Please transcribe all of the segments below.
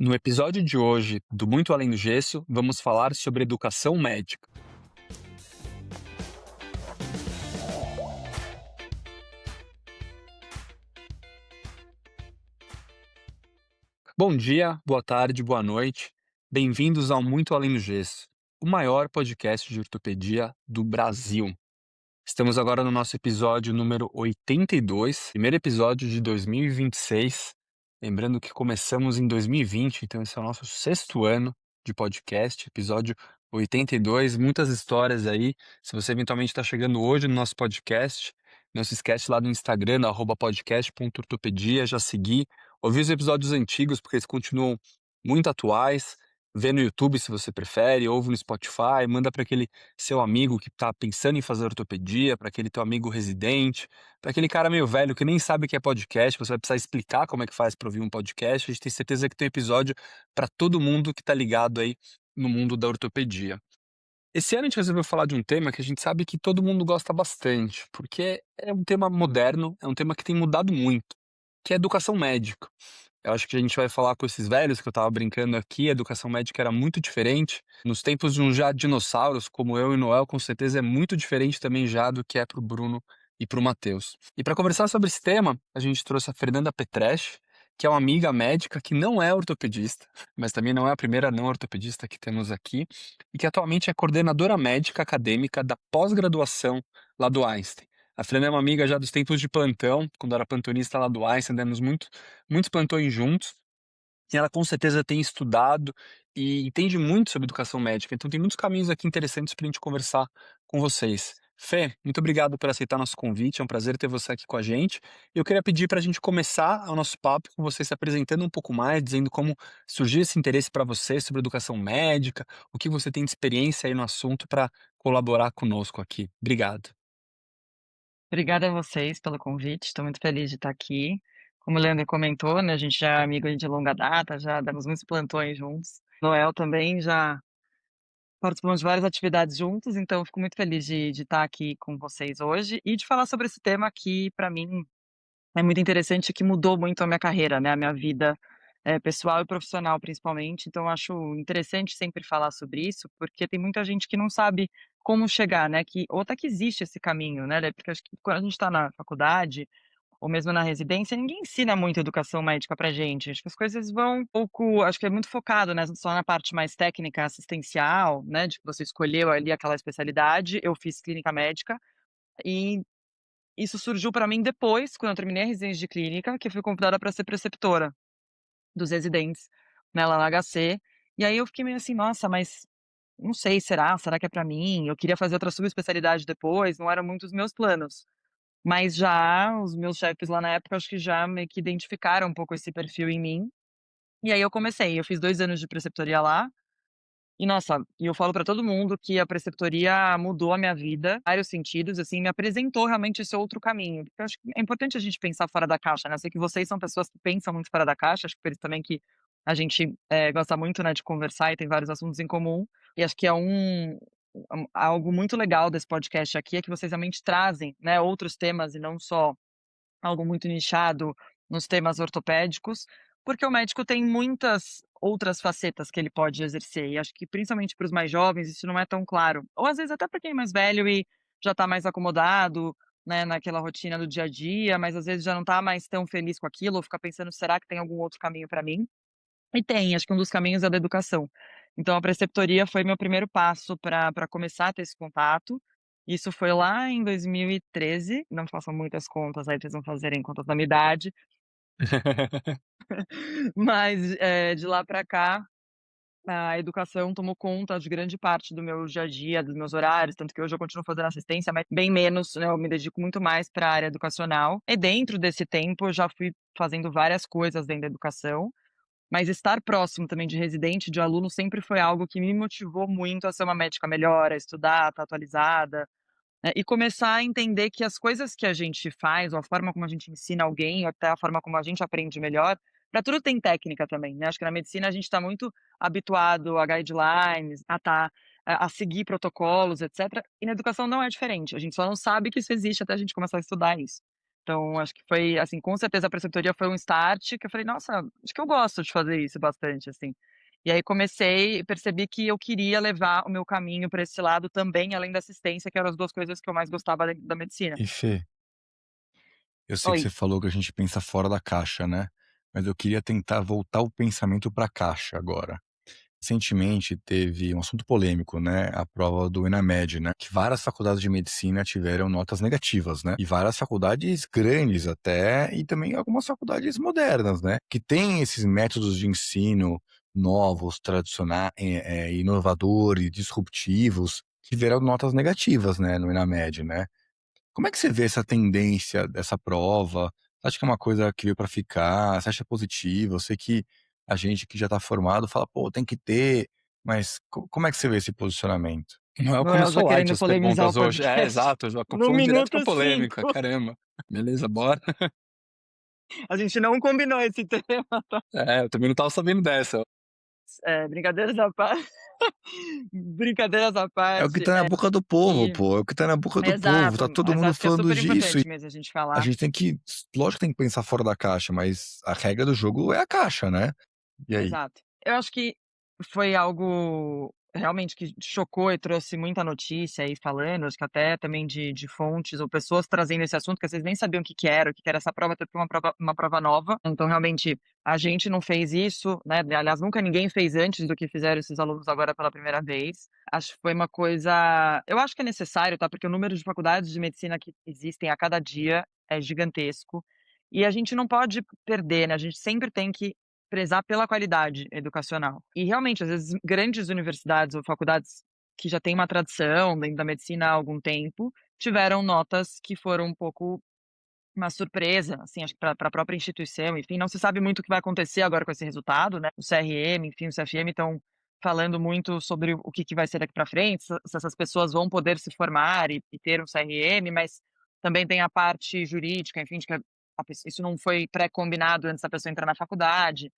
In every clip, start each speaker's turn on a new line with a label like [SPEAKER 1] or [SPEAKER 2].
[SPEAKER 1] No episódio de hoje do Muito Além do Gesso, vamos falar sobre educação médica. Bom dia, boa tarde, boa noite. Bem-vindos ao Muito Além do Gesso, o maior podcast de ortopedia do Brasil. Estamos agora no nosso episódio número 82, primeiro episódio de 2026. Lembrando que começamos em 2020, então esse é o nosso sexto ano de podcast, episódio 82. Muitas histórias aí. Se você eventualmente está chegando hoje no nosso podcast, não se esquece lá do Instagram, no @podcast.ortopedia, já seguir, ouvir os episódios antigos, porque eles continuam muito atuais. Vê no YouTube se você prefere, ouve no Spotify, manda para aquele seu amigo que está pensando em fazer ortopedia, para aquele teu amigo residente, para aquele cara meio velho que nem sabe o que é podcast, você vai precisar explicar como é que faz para ouvir um podcast. A gente tem certeza que tem episódio para todo mundo que está ligado aí no mundo da ortopedia. Esse ano a gente resolveu falar de um tema que a gente sabe que todo mundo gosta bastante, porque é um tema moderno, é um tema que tem mudado muito, que é a educação médica. Eu acho que a gente vai falar com esses velhos que eu estava brincando aqui, a educação médica era muito diferente. Nos tempos de uns já dinossauros, como eu e Noel, com certeza é muito diferente também já do que é para o Bruno e para o Matheus. E para conversar sobre esse tema, a gente trouxe a Fernanda Petresch, que é uma amiga médica que não é ortopedista, mas também não é a primeira não ortopedista que temos aqui, e que atualmente é coordenadora médica acadêmica da pós-graduação lá do Einstein. A Fernanda é uma amiga já dos tempos de plantão, quando era plantonista lá do Einstein, demos muitos plantões juntos, e ela com certeza tem estudado e entende muito sobre educação médica. Então tem muitos caminhos aqui interessantes para a gente conversar com vocês. Fê, muito obrigado por aceitar nosso convite, é um prazer ter você aqui com a gente. Eu queria pedir para a gente começar o nosso papo com você se apresentando um pouco mais, dizendo como surgiu esse interesse para você sobre educação médica, o que você tem de experiência aí no assunto para colaborar conosco aqui. Obrigado.
[SPEAKER 2] Obrigada a vocês pelo convite, estou muito feliz de estar aqui. Como o Leandro comentou, né, a gente já é amigo aí de longa data, já demos muitos plantões juntos. Noel também, já participamos de várias atividades juntos, então eu fico muito feliz de estar aqui com vocês hoje e de falar sobre esse tema que, para mim, é muito interessante, que mudou muito a minha carreira, né, a minha vida, pessoal e profissional principalmente. Então eu acho interessante sempre falar sobre isso, porque tem muita gente que não sabe como chegar, né, que ou até que existe esse caminho, né, porque acho que quando a gente está na faculdade, ou mesmo na residência, ninguém ensina muito educação médica pra gente. Acho que as coisas vão um pouco, acho que é muito focado, né, só na parte mais técnica, assistencial, né, de que você escolheu ali aquela especialidade. Eu fiz clínica médica e isso surgiu pra mim depois, quando eu terminei a residência de clínica, que eu fui convidada para ser preceptora dos residentes, né, lá na HC. E aí eu fiquei meio assim: "Nossa, mas não sei, será que é pra mim?". Eu queria fazer outra subespecialidade depois, não era muito os meus planos. Mas já os meus chefes lá na época, acho que já meio que identificaram um pouco esse perfil em mim, e aí eu fiz 2 anos de preceptoria lá, e nossa, e eu falo pra todo mundo que a preceptoria mudou a minha vida, em vários sentidos, assim, me apresentou realmente esse outro caminho, porque eu acho que é importante a gente pensar fora da caixa, né, eu sei que vocês são pessoas que pensam muito fora da caixa, acho que por isso também que a gente, gosta muito, né, de conversar e tem vários assuntos em comum, e acho que é algo muito legal desse podcast aqui, é que vocês realmente trazem, né, outros temas e não só algo muito nichado nos temas ortopédicos, porque o médico tem muitas outras facetas que ele pode exercer, e acho que principalmente para os mais jovens isso não é tão claro. Ou às vezes até para quem é mais velho e já está mais acomodado, né, naquela rotina do dia a dia, mas às vezes já não está mais tão feliz com aquilo, ou fica pensando: "Será que tem algum outro caminho para mim?". E tem, acho que um dos caminhos é da educação. Então a preceptoria foi meu primeiro passo para começar a ter esse contato. Isso foi lá em 2013, não façam muitas contas aí, vocês vão fazerem contas da minha idade, mas, de lá para cá, a educação tomou conta de grande parte do meu dia a dia, dos meus horários, tanto que hoje eu continuo fazendo assistência, mas bem menos, né, eu me dedico muito mais para a área educacional. E dentro desse tempo eu já fui fazendo várias coisas dentro da educação, mas estar próximo também de residente, de aluno, sempre foi algo que me motivou muito a ser uma médica melhor, a estudar, estar atualizada, né, e começar a entender que as coisas que a gente faz, ou a forma como a gente ensina alguém, ou até a forma como a gente aprende melhor, para tudo tem técnica também, né. Acho que na medicina a gente está muito habituado a guidelines, a seguir protocolos, etcétera, e na educação não é diferente, a gente só não sabe que isso existe até a gente começar a estudar isso. Então acho que foi, assim, com certeza a preceptoria foi um start que eu falei: "Nossa, acho que eu gosto de fazer isso bastante", assim. E aí comecei e percebi que eu queria levar o meu caminho para esse lado também, além da assistência, que eram as 2 coisas que eu mais gostava dentro da medicina.
[SPEAKER 3] E Fê, eu sei que
[SPEAKER 2] Oi.
[SPEAKER 3] você falou que a gente pensa fora da caixa, né, mas eu queria tentar voltar o pensamento para a caixa agora. Recentemente teve um assunto polêmico, né, a prova do ENAMED, né, que várias faculdades de medicina tiveram notas negativas, né, e várias faculdades grandes até, e também algumas faculdades modernas, né, que têm esses métodos de ensino novos, inovadores, disruptivos, que tiveram notas negativas, né, no ENAMED, né. Como é que você vê essa tendência dessa prova? Você acha que é uma coisa que veio para ficar? Você acha positivo? Eu sei que a gente que já está formado fala: "Pô, tem que ter", mas como é que você vê esse posicionamento?
[SPEAKER 1] Noel
[SPEAKER 2] Noel já
[SPEAKER 1] começou light
[SPEAKER 2] querendo
[SPEAKER 1] as
[SPEAKER 2] polemizar o
[SPEAKER 1] perguntas hoje. É,
[SPEAKER 2] podcast.
[SPEAKER 1] exato, já
[SPEAKER 2] No
[SPEAKER 1] fomos direto pra
[SPEAKER 2] minuto
[SPEAKER 1] polêmica,
[SPEAKER 2] 5.
[SPEAKER 1] caramba. Beleza, bora.
[SPEAKER 2] A gente não combinou esse tema.
[SPEAKER 1] É, eu também não estava sabendo dessa.
[SPEAKER 2] Brincadeiras à parte. Brincadeiras à
[SPEAKER 3] É o que
[SPEAKER 2] parte,
[SPEAKER 3] tá na boca do povo,
[SPEAKER 2] e
[SPEAKER 3] pô, é o que tá na boca do povo,
[SPEAKER 2] exato,
[SPEAKER 3] tá todo
[SPEAKER 2] mas
[SPEAKER 3] mundo
[SPEAKER 2] acho que é
[SPEAKER 3] falando
[SPEAKER 2] super
[SPEAKER 3] disso e
[SPEAKER 2] importante mesmo a gente
[SPEAKER 3] a
[SPEAKER 2] falar.
[SPEAKER 3] gente tem que lógico que tem que pensar fora da caixa, mas a regra do jogo é a caixa, né. E aí?
[SPEAKER 2] Exato. Eu acho que foi algo realmente que chocou e trouxe muita notícia aí falando, acho que até também de fontes ou pessoas trazendo esse assunto, que às vezes nem sabiam o que que era essa prova, até porque é uma prova nova. Então, realmente, a gente não fez isso, né, aliás, nunca ninguém fez antes do que fizeram esses alunos agora pela primeira vez. Acho que foi uma coisa, eu acho que é necessário, tá, porque o número de faculdades de medicina que existem a cada dia é gigantesco, e a gente não pode perder, né, a gente sempre tem que prezar pela qualidade educacional. E realmente, às vezes, grandes universidades ou faculdades que já têm uma tradição dentro da medicina há algum tempo, tiveram notas que foram um pouco uma surpresa, assim, acho que para a própria instituição, enfim, não se sabe muito o que vai acontecer agora com esse resultado, né, o CRM, enfim, o CFM estão falando muito sobre o que que vai ser daqui para frente, se essas pessoas vão poder se formar e ter um CRM, mas também tem a parte jurídica, enfim, de que isso não foi pré-combinado antes da pessoa entrar na faculdade,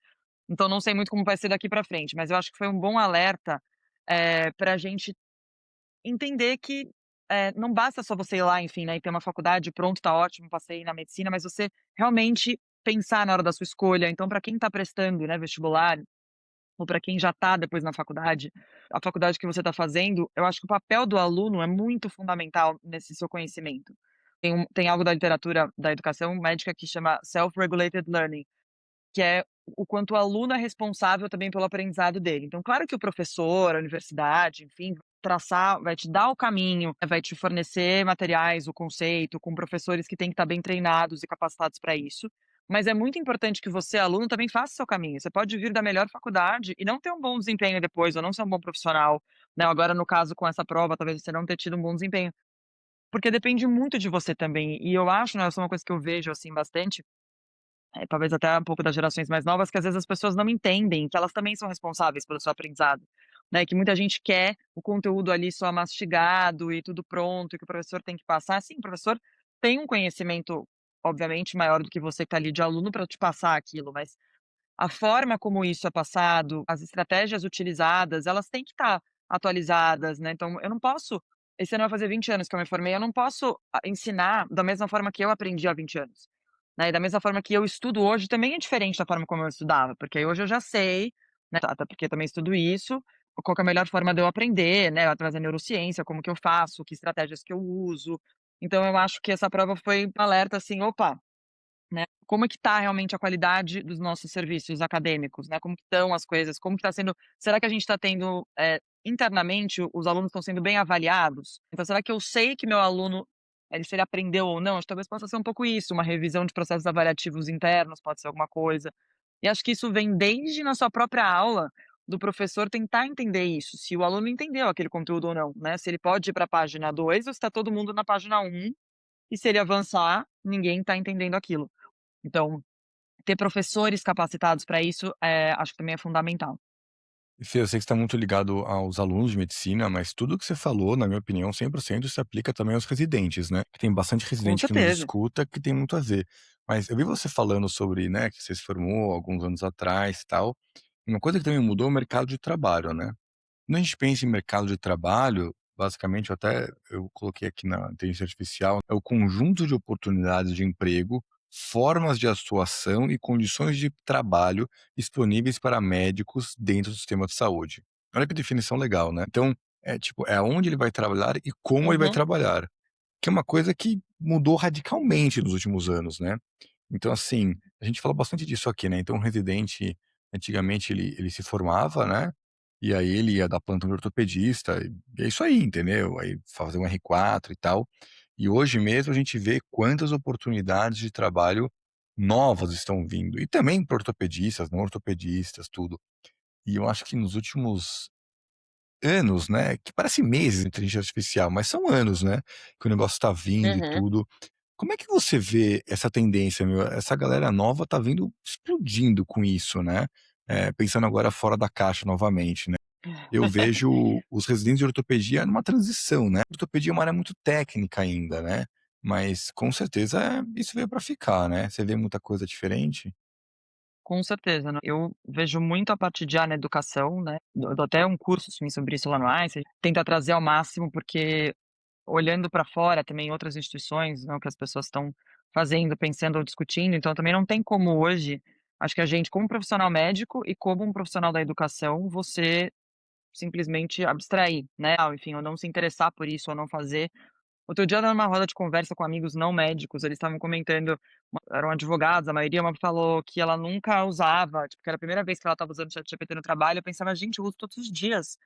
[SPEAKER 2] então não sei muito como vai ser daqui para frente, mas eu acho que foi um bom alerta, pra gente entender que, não basta só você ir lá, enfim, né, e ter uma faculdade, pronto, tá ótimo, passei na medicina, mas você realmente pensar na hora da sua escolha. Então para quem está prestando, né, vestibular, ou para quem já está depois na faculdade, a faculdade que você está fazendo, eu acho que o papel do aluno é muito fundamental nesse seu conhecimento. Tem algo da literatura da educação médica que chama self-regulated learning, que é o quanto o aluno é responsável também pelo aprendizado dele. Então, claro que o professor, a universidade, enfim, traçar, vai te dar o caminho, vai te fornecer materiais, o conceito, com professores que têm que estar bem treinados e capacitados para isso. Mas é muito importante que você, aluno, também faça o seu caminho. Você pode vir da melhor faculdade e não ter um bom desempenho depois, ou não ser um bom profissional, né? Agora, no caso, com essa prova, talvez você não ter tido um bom desempenho. Porque depende muito de você também. E eu acho, né, essa é uma coisa que eu vejo, assim, bastante, talvez até um pouco das gerações mais novas, que às vezes as pessoas não entendem que elas também são responsáveis pelo seu aprendizado, né, que muita gente quer o conteúdo ali só mastigado e tudo pronto, e que o professor tem que passar. Sim, o professor tem um conhecimento, obviamente, maior do que você que tá ali de aluno para te passar aquilo, mas a forma como isso é passado, as estratégias utilizadas, elas têm que estar atualizadas, né, então eu não posso, esse ano vai fazer 20 anos que eu me formei, eu não posso ensinar da mesma forma que eu aprendi há 20 anos, né, e da mesma forma que eu estudo hoje também é diferente da forma como eu estudava, porque aí hoje eu já sei, né, até porque eu também estudo isso, qual que é a melhor forma de eu aprender, né, através da neurociência, como que eu faço, que estratégias que eu uso. Então eu acho que essa prova foi um alerta assim: "Opa, né, como é que tá realmente a qualidade dos nossos serviços acadêmicos, né, como que estão as coisas, como que tá sendo, será que a gente está tendo, internamente os alunos estão sendo bem avaliados? Então será que eu sei que meu aluno, se ele aprendeu ou não? Acho que talvez possa ser um pouco isso, uma revisão de processos avaliativos internos, pode ser alguma coisa. E acho que isso vem desde na sua própria aula, do professor tentar entender isso, se o aluno entendeu aquele conteúdo ou não, né, se ele pode ir para a página 2 ou se está todo mundo na página um, e se ele avançar, ninguém está entendendo aquilo. Então, ter professores capacitados para isso, acho que também é fundamental.
[SPEAKER 3] E Fê, eu sei que você está muito ligado aos alunos de medicina, mas tudo que você falou, na minha opinião, 100% se aplica também aos residentes, né. Tem bastante
[SPEAKER 2] Com
[SPEAKER 3] residente que nos
[SPEAKER 2] certeza.
[SPEAKER 3] escuta que tem muito a ver. Mas eu vi você falando sobre, né, que você se formou alguns anos atrás e tal. Uma coisa que também mudou é o mercado de trabalho, né. Quando a gente pensa em mercado de trabalho, Basicamente, eu coloquei aqui na inteligência artificial, é o conjunto de oportunidades de emprego, formas de atuação e condições de trabalho disponíveis para médicos dentro do sistema de saúde. Olha que definição legal, né? Então, é tipo, é onde ele vai trabalhar e como ele vai
[SPEAKER 2] Uhum,
[SPEAKER 3] trabalhar, que é uma coisa que mudou radicalmente nos últimos anos, né? Então, assim, a gente fala bastante disso aqui, né? Então, o residente, antigamente, ele se formava, né? E aí ele ia dar plantão de ortopedista, e é isso aí, entendeu? Aí fazer um R4 e tal. E hoje mesmo a gente vê quantas oportunidades de trabalho novas estão vindo. E também para ortopedistas, não ortopedistas, tudo. E eu acho que nos últimos anos, né? Que parece meses de inteligência artificial, mas são anos, né? Que o negócio está vindo e
[SPEAKER 2] uhum.
[SPEAKER 3] tudo. Como é que você vê essa tendência, meu? Essa galera nova tá vindo explodindo com isso, né? Pensando agora fora da caixa novamente, né? Eu vejo os residentes de ortopedia numa transição, né? Ortopedia é uma área muito técnica ainda, né? Mas com certeza isso veio para ficar, né? Você vê muita coisa diferente?
[SPEAKER 2] Com certeza, né. Eu vejo muito a parte de na educação, né, dou até um curso, assim, sobre isso lá no Einstein, tenta trazer ao máximo, porque olhando para fora também outras instituições, né, o que as pessoas estão fazendo, pensando ou discutindo, então também não tem como hoje, acho que a gente como profissional médico e como um profissional da educação, você simplesmente abstrair, né, enfim, ou não se interessar por isso ou não fazer. Outro dia numa roda de conversa com amigos não médicos, eles estavam comentando, eram advogados, a maioria, uma falou que ela nunca usava, tipo, que era a primeira vez que ela estava usando o ChatGPT no trabalho, eu pensava: "Gente, eu uso todos os dias.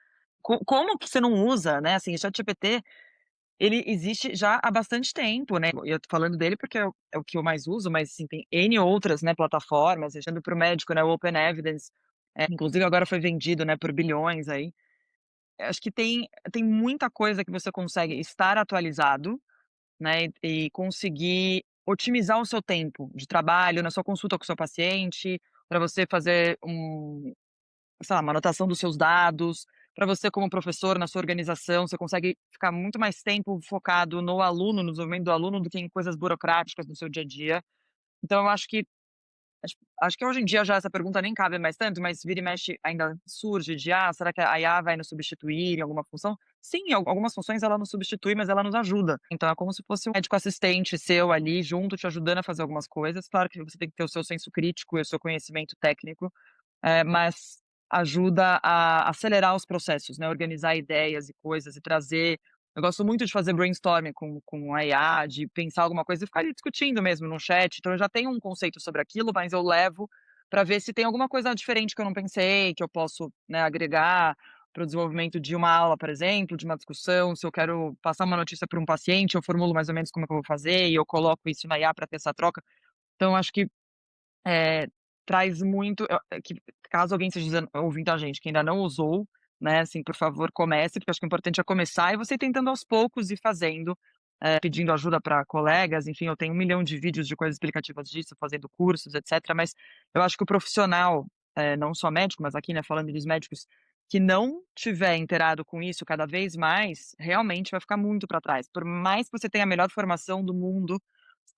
[SPEAKER 2] Como que você não usa?", né, assim, o ChatGPT, ele existe já há bastante tempo, né, e eu tô falando dele porque é o que eu mais uso, mas, assim, tem N outras, né, plataformas, deixando para o médico, né, o Open Evidence, inclusive agora foi vendido, né, por bilhões aí. Acho que tem muita coisa que você consegue estar atualizado, né, e conseguir otimizar o seu tempo de trabalho, na sua consulta com o seu paciente, para você fazer sei lá, uma anotação dos seus dados, para você como professor na sua organização, você consegue ficar muito mais tempo focado no aluno, no desenvolvimento do aluno, do que em coisas burocráticas do seu dia a dia. Então eu acho que hoje em dia já essa pergunta nem cabe mais tanto, mas vira e mexe ainda surge de: "Ah, será que a IA vai nos substituir em alguma função?". Sim, algumas funções ela nos substitui, mas ela nos ajuda. Então é como se fosse um médico assistente seu ali junto, te ajudando a fazer algumas coisas. Claro que você tem que ter o seu senso crítico e o seu conhecimento técnico, mas ajuda a acelerar os processos, né, organizar ideias e coisas e trazer. Eu gosto muito de fazer brainstorming com a IA, de pensar alguma coisa e ficar ali discutindo mesmo no chat, então eu já tenho um conceito sobre aquilo, mas eu levo para ver se tem alguma coisa diferente que eu não pensei, que eu posso, né, agregar para o desenvolvimento de uma aula, por exemplo, de uma discussão, se eu quero passar uma notícia para um paciente, eu formulo mais ou menos como é que eu vou fazer e eu coloco isso na IA para ter essa troca. Então eu acho que eh, traz muito que caso alguém esteja ouvindo a gente que ainda não usou, né, assim, por favor comece, porque acho que o importante é começar e você ir tentando aos poucos e fazendo, pedindo ajuda para colegas, enfim, eu tenho 1 milhão de vídeos de coisas explicativas disso, fazendo cursos, etcétera, mas eu acho que o profissional, não só médico, mas aqui, né, falando dos médicos, que não tiver inteirado com isso cada vez mais, realmente vai ficar muito para trás. Por mais que você tenha a melhor formação do mundo,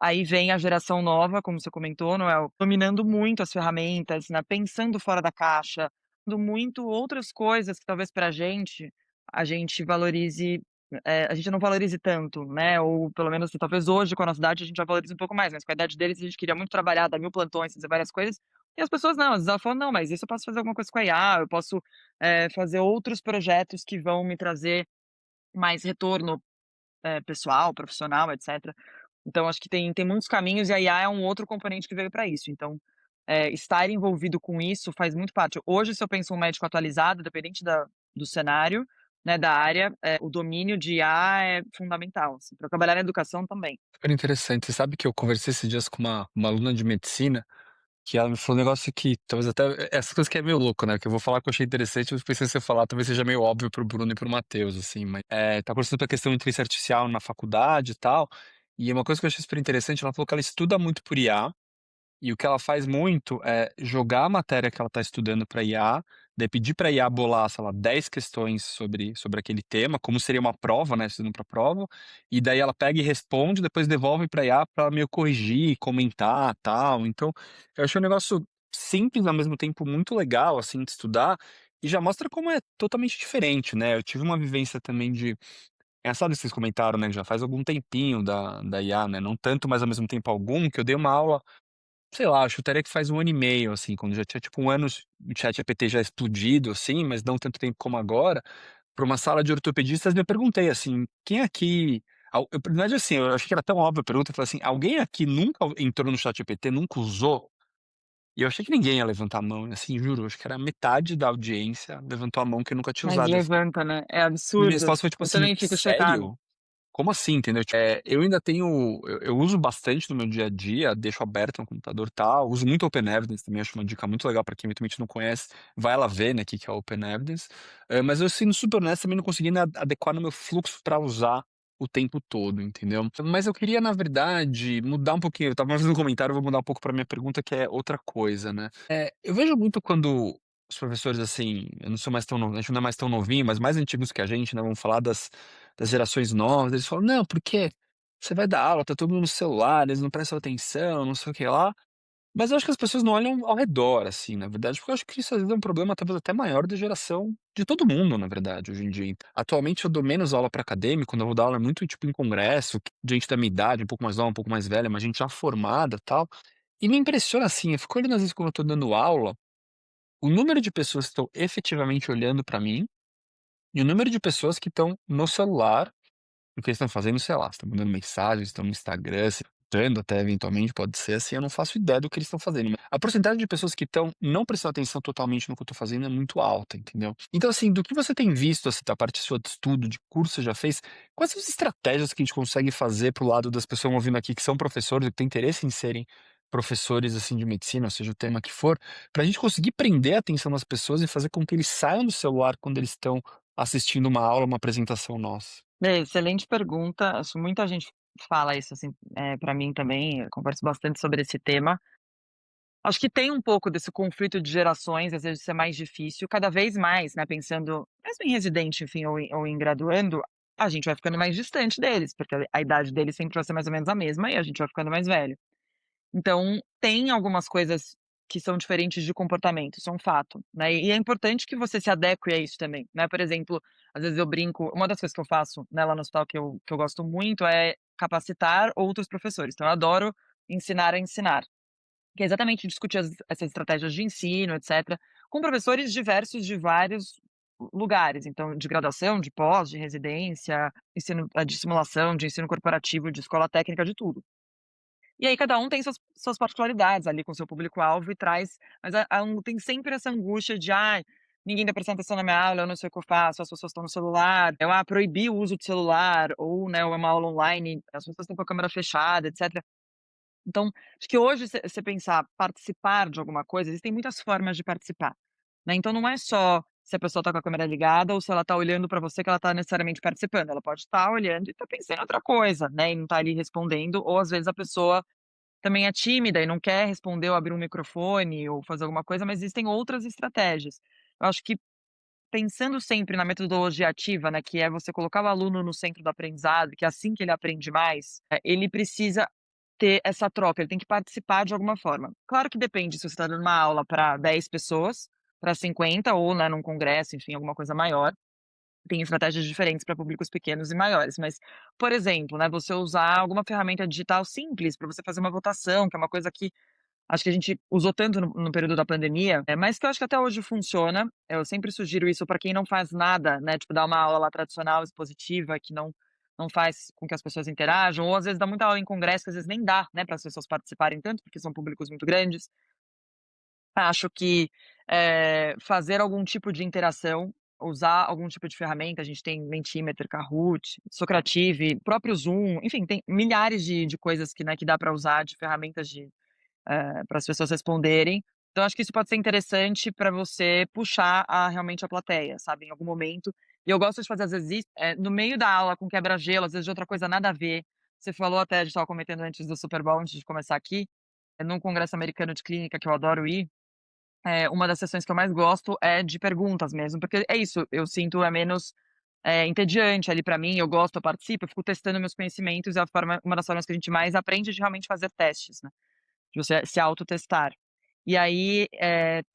[SPEAKER 2] aí vem a geração nova, como você comentou, Noel, dominando muito as ferramentas, né, pensando fora da caixa, dando muito outras coisas que talvez pra gente, a gente valorize, a gente não valorize tanto, né, ou pelo menos talvez hoje com a nossa idade a gente já valorize um pouco mais, mas com a idade deles a gente queria muito trabalhar, dar 1000 plantões, fazer várias coisas, e as pessoas não, às vezes elas falam: "Não, mas isso eu posso fazer alguma coisa com a IA, eu posso, fazer outros projetos que vão me trazer mais retorno, pessoal, profissional, etcétera". Então acho que tem muitos caminhos e a IA é um outro componente que veio para isso. Então, estar envolvido com isso faz muito parte. Hoje, se eu penso um médico atualizado, independente do cenário, né, da área, o domínio de IA é fundamental, assim, para trabalhar na educação também.
[SPEAKER 1] Super interessante. Você sabe que eu conversei esses dias com uma aluna de medicina, que ela me falou um negócio que talvez até essas coisas que é meio louco, né, que eu vou falar que eu achei interessante, mas pensei em você falar, talvez seja meio óbvio para o Bruno e para o Matheus, assim, mas, tá conversando sobre a questão de inteligência artificial na faculdade e tal, e uma coisa que eu achei super interessante, ela falou que ela estuda muito por IA, e o que ela faz muito é jogar a matéria que ela está estudando para IA, daí pedir para IA bolar, sei lá, 10 questões sobre aquele tema, como seria uma prova, né, estudando para prova, e daí ela pega e responde, depois devolve para IA para meio corrigir, comentar, tal. Então, eu achei um negócio simples, ao mesmo tempo muito legal, assim, de estudar, E já mostra como é totalmente diferente, né. Eu tive uma vivência também de é engraçado que vocês comentaram, né, que já faz algum tempinho da IA, né, não tanto, mas ao mesmo tempo algum, que eu dei uma aula, sei lá, eu chutaria que faz 1 ano e meio, assim, quando já tinha tipo 1 ano o ChatGPT já explodido, assim, mas não tanto tempo como agora, para uma sala de ortopedistas, eu perguntei assim: "Quem aqui", na verdade, assim, eu achei que era tão óbvia a pergunta, eu falei assim: "Alguém aqui nunca entrou no ChatGPT, nunca usou?" E eu achei que ninguém ia levantar a mão, assim, juro, acho que era metade da audiência levantou a mão que nunca tinha
[SPEAKER 2] Mas
[SPEAKER 1] usado.
[SPEAKER 2] levanta, né, é
[SPEAKER 1] Minha
[SPEAKER 2] absurdo.
[SPEAKER 1] resposta foi tipo
[SPEAKER 2] Eu
[SPEAKER 1] assim:
[SPEAKER 2] também fico chocada.
[SPEAKER 1] "Sério? Como assim?", entendeu? Eu ainda tenho eu uso bastante no meu dia a dia, deixo aberto no computador, e tal, uso muito Open Evidence também, acho uma dica muito legal pra quem eventualmente não conhece, vai lá ver, né, que é o Open Evidence. Mas eu sendo super honesto, também não consegui ainda adequar no meu fluxo pra usar o tempo todo, entendeu? Mas eu queria, na verdade, mudar um pouquinho, eu estava fazendo um comentário, eu vou mudar um pouco pra minha pergunta, que é outra coisa, né. Eu vejo muito quando os professores, assim, eu não sou mais tão novo, a gente não é mais tão novinho, mas mais antigos que a gente, né, vamos falar das gerações novas, eles falam: "Não, porque você vai dar aula, tá todo mundo no celular, eles não prestam atenção, não sei o que lá". Mas eu acho que as pessoas não olham ao redor, assim, na verdade, porque eu acho que isso às vezes é um problema talvez até maior da geração de todo mundo, na verdade, hoje em dia. Atualmente eu dou menos aula para acadêmico, quando eu vou dar aula é muito, tipo, em congresso, gente da minha idade, um pouco mais nova, um pouco mais velha, mas gente já formada, tal. E me impressiona, assim, eu fico olhando às vezes quando eu tô dando aula, o número de pessoas que estão efetivamente olhando para mim, e o número de pessoas que estão no celular o que eles estão fazendo, sei lá, estão mandando mensagem, estão no Instagram, se estudando até eventualmente, pode ser assim, eu não faço ideia do que eles estão fazendo. A porcentagem de pessoas que estão não prestando atenção totalmente no que eu estou fazendo é muito alta, entendeu? Então, assim, do que você tem visto, assim, da parte sua de estudo, de curso que você já fez, quais são as estratégias que a gente consegue fazer pro lado das pessoas ouvindo aqui que são professores, que têm interesse em serem professores, assim, de medicina, ou seja, o tema que for, pra gente conseguir prender a atenção das pessoas e fazer com que eles saiam do celular quando eles estão assistindo uma aula, uma apresentação nossa?
[SPEAKER 2] Excelente pergunta, acho que muita gente fala isso, assim, pra mim também, eu converso bastante sobre esse tema. Acho que tem um pouco desse conflito de gerações, às vezes isso é mais difícil, cada vez mais, né, pensando mesmo em residente, enfim, ou em graduando, a gente vai ficando mais distante deles, porque a idade deles sempre vai ser mais ou menos a mesma e a gente vai ficando mais velho. Então, tem algumas coisas que são diferentes de comportamento, isso é um fato, né, e é importante que você se adeque a isso também, né, por exemplo, às vezes eu brinco uma das coisas que eu faço, né, lá no hospital que eu gosto muito é capacitar outros professores, então eu adoro ensinar a ensinar. Que é exatamente discutir essas estratégias de ensino, etcétera, com professores diversos de vários lugares, então de graduação, de pós, de residência, ensino, de simulação, de ensino corporativo, de escola técnica, de tudo. E aí cada um tem suas particularidades ali com seu público-alvo e traz, mas tem sempre essa angústia de: "Ai, ninguém tá prestando atenção na minha aula, eu não sei o que eu faço, as pessoas estão no celular", proibir o uso do celular ou, né, ou é uma aula online, as pessoas estão com a câmera fechada, etcétera. Então, acho que hoje você pensar participar de alguma coisa, existem muitas formas de participar, né, então não é só se a pessoa está com a câmera ligada ou se ela está olhando para você que ela está necessariamente participando, ela pode estar olhando e estar pensando em outra coisa, né, e não tá ali respondendo, ou às vezes a pessoa também é tímida e não quer responder ou abrir um microfone ou fazer alguma coisa, mas existem outras estratégias. Eu acho que pensando sempre na metodologia ativa, né, que é você colocar o aluno no centro do aprendizado, que é assim que ele aprende mais, ele precisa ter essa troca, ele tem que participar de alguma forma. Claro que depende se você está dando uma aula para 10 pessoas, para 50 ou, né, num congresso, enfim, alguma coisa maior, tem estratégias diferentes para públicos pequenos e maiores, mas, por exemplo, né, você usar alguma ferramenta digital simples para você fazer uma votação, que é uma coisa que acho que a gente usou tanto no período da pandemia, mas que eu acho que até hoje funciona. Eu sempre sugiro isso para quem não faz nada, né, tipo dar uma aula lá tradicional, expositiva, que não faz com que as pessoas interajam, ou às vezes dá muita aula em congresso que às vezes nem dá, né, para as pessoas participarem tanto, porque são públicos muito grandes. Acho que, fazer algum tipo de interação, usar algum tipo de ferramenta, a gente tem Mentimeter, Kahoot, Socrative, próprio Zoom, enfim, tem milhares de coisas que, né, que dá para usar, de ferramentas para as pessoas responderem. Então acho que isso pode ser interessante para você puxar realmente a plateia, sabe, em algum momento. E eu gosto de fazer às vezes isso, no meio da aula com quebra-gelo, às vezes de outra coisa nada a ver. Você falou até, a gente estava comentando antes do Super Bowl, antes de começar aqui, num congresso americano de clínica que eu adoro ir, uma das sessões que eu mais gosto é de perguntas mesmo, porque é isso, eu sinto é menos, entediante ali para mim, eu gosto, eu participo, eu fico testando meus conhecimentos, é a forma uma das formas que a gente mais aprende de realmente fazer testes, né, de você se autotestar. E aí,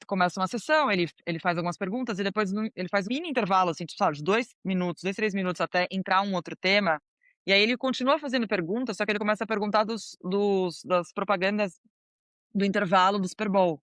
[SPEAKER 2] começa uma sessão, ele faz algumas perguntas e depois ele faz mini intervalo, assim, tipo, sabe, de 2 minutos, 2, 3 minutos até entrar um outro tema, e aí ele continua fazendo perguntas, só que ele começa a perguntar das propagandas do intervalo do Super Bowl.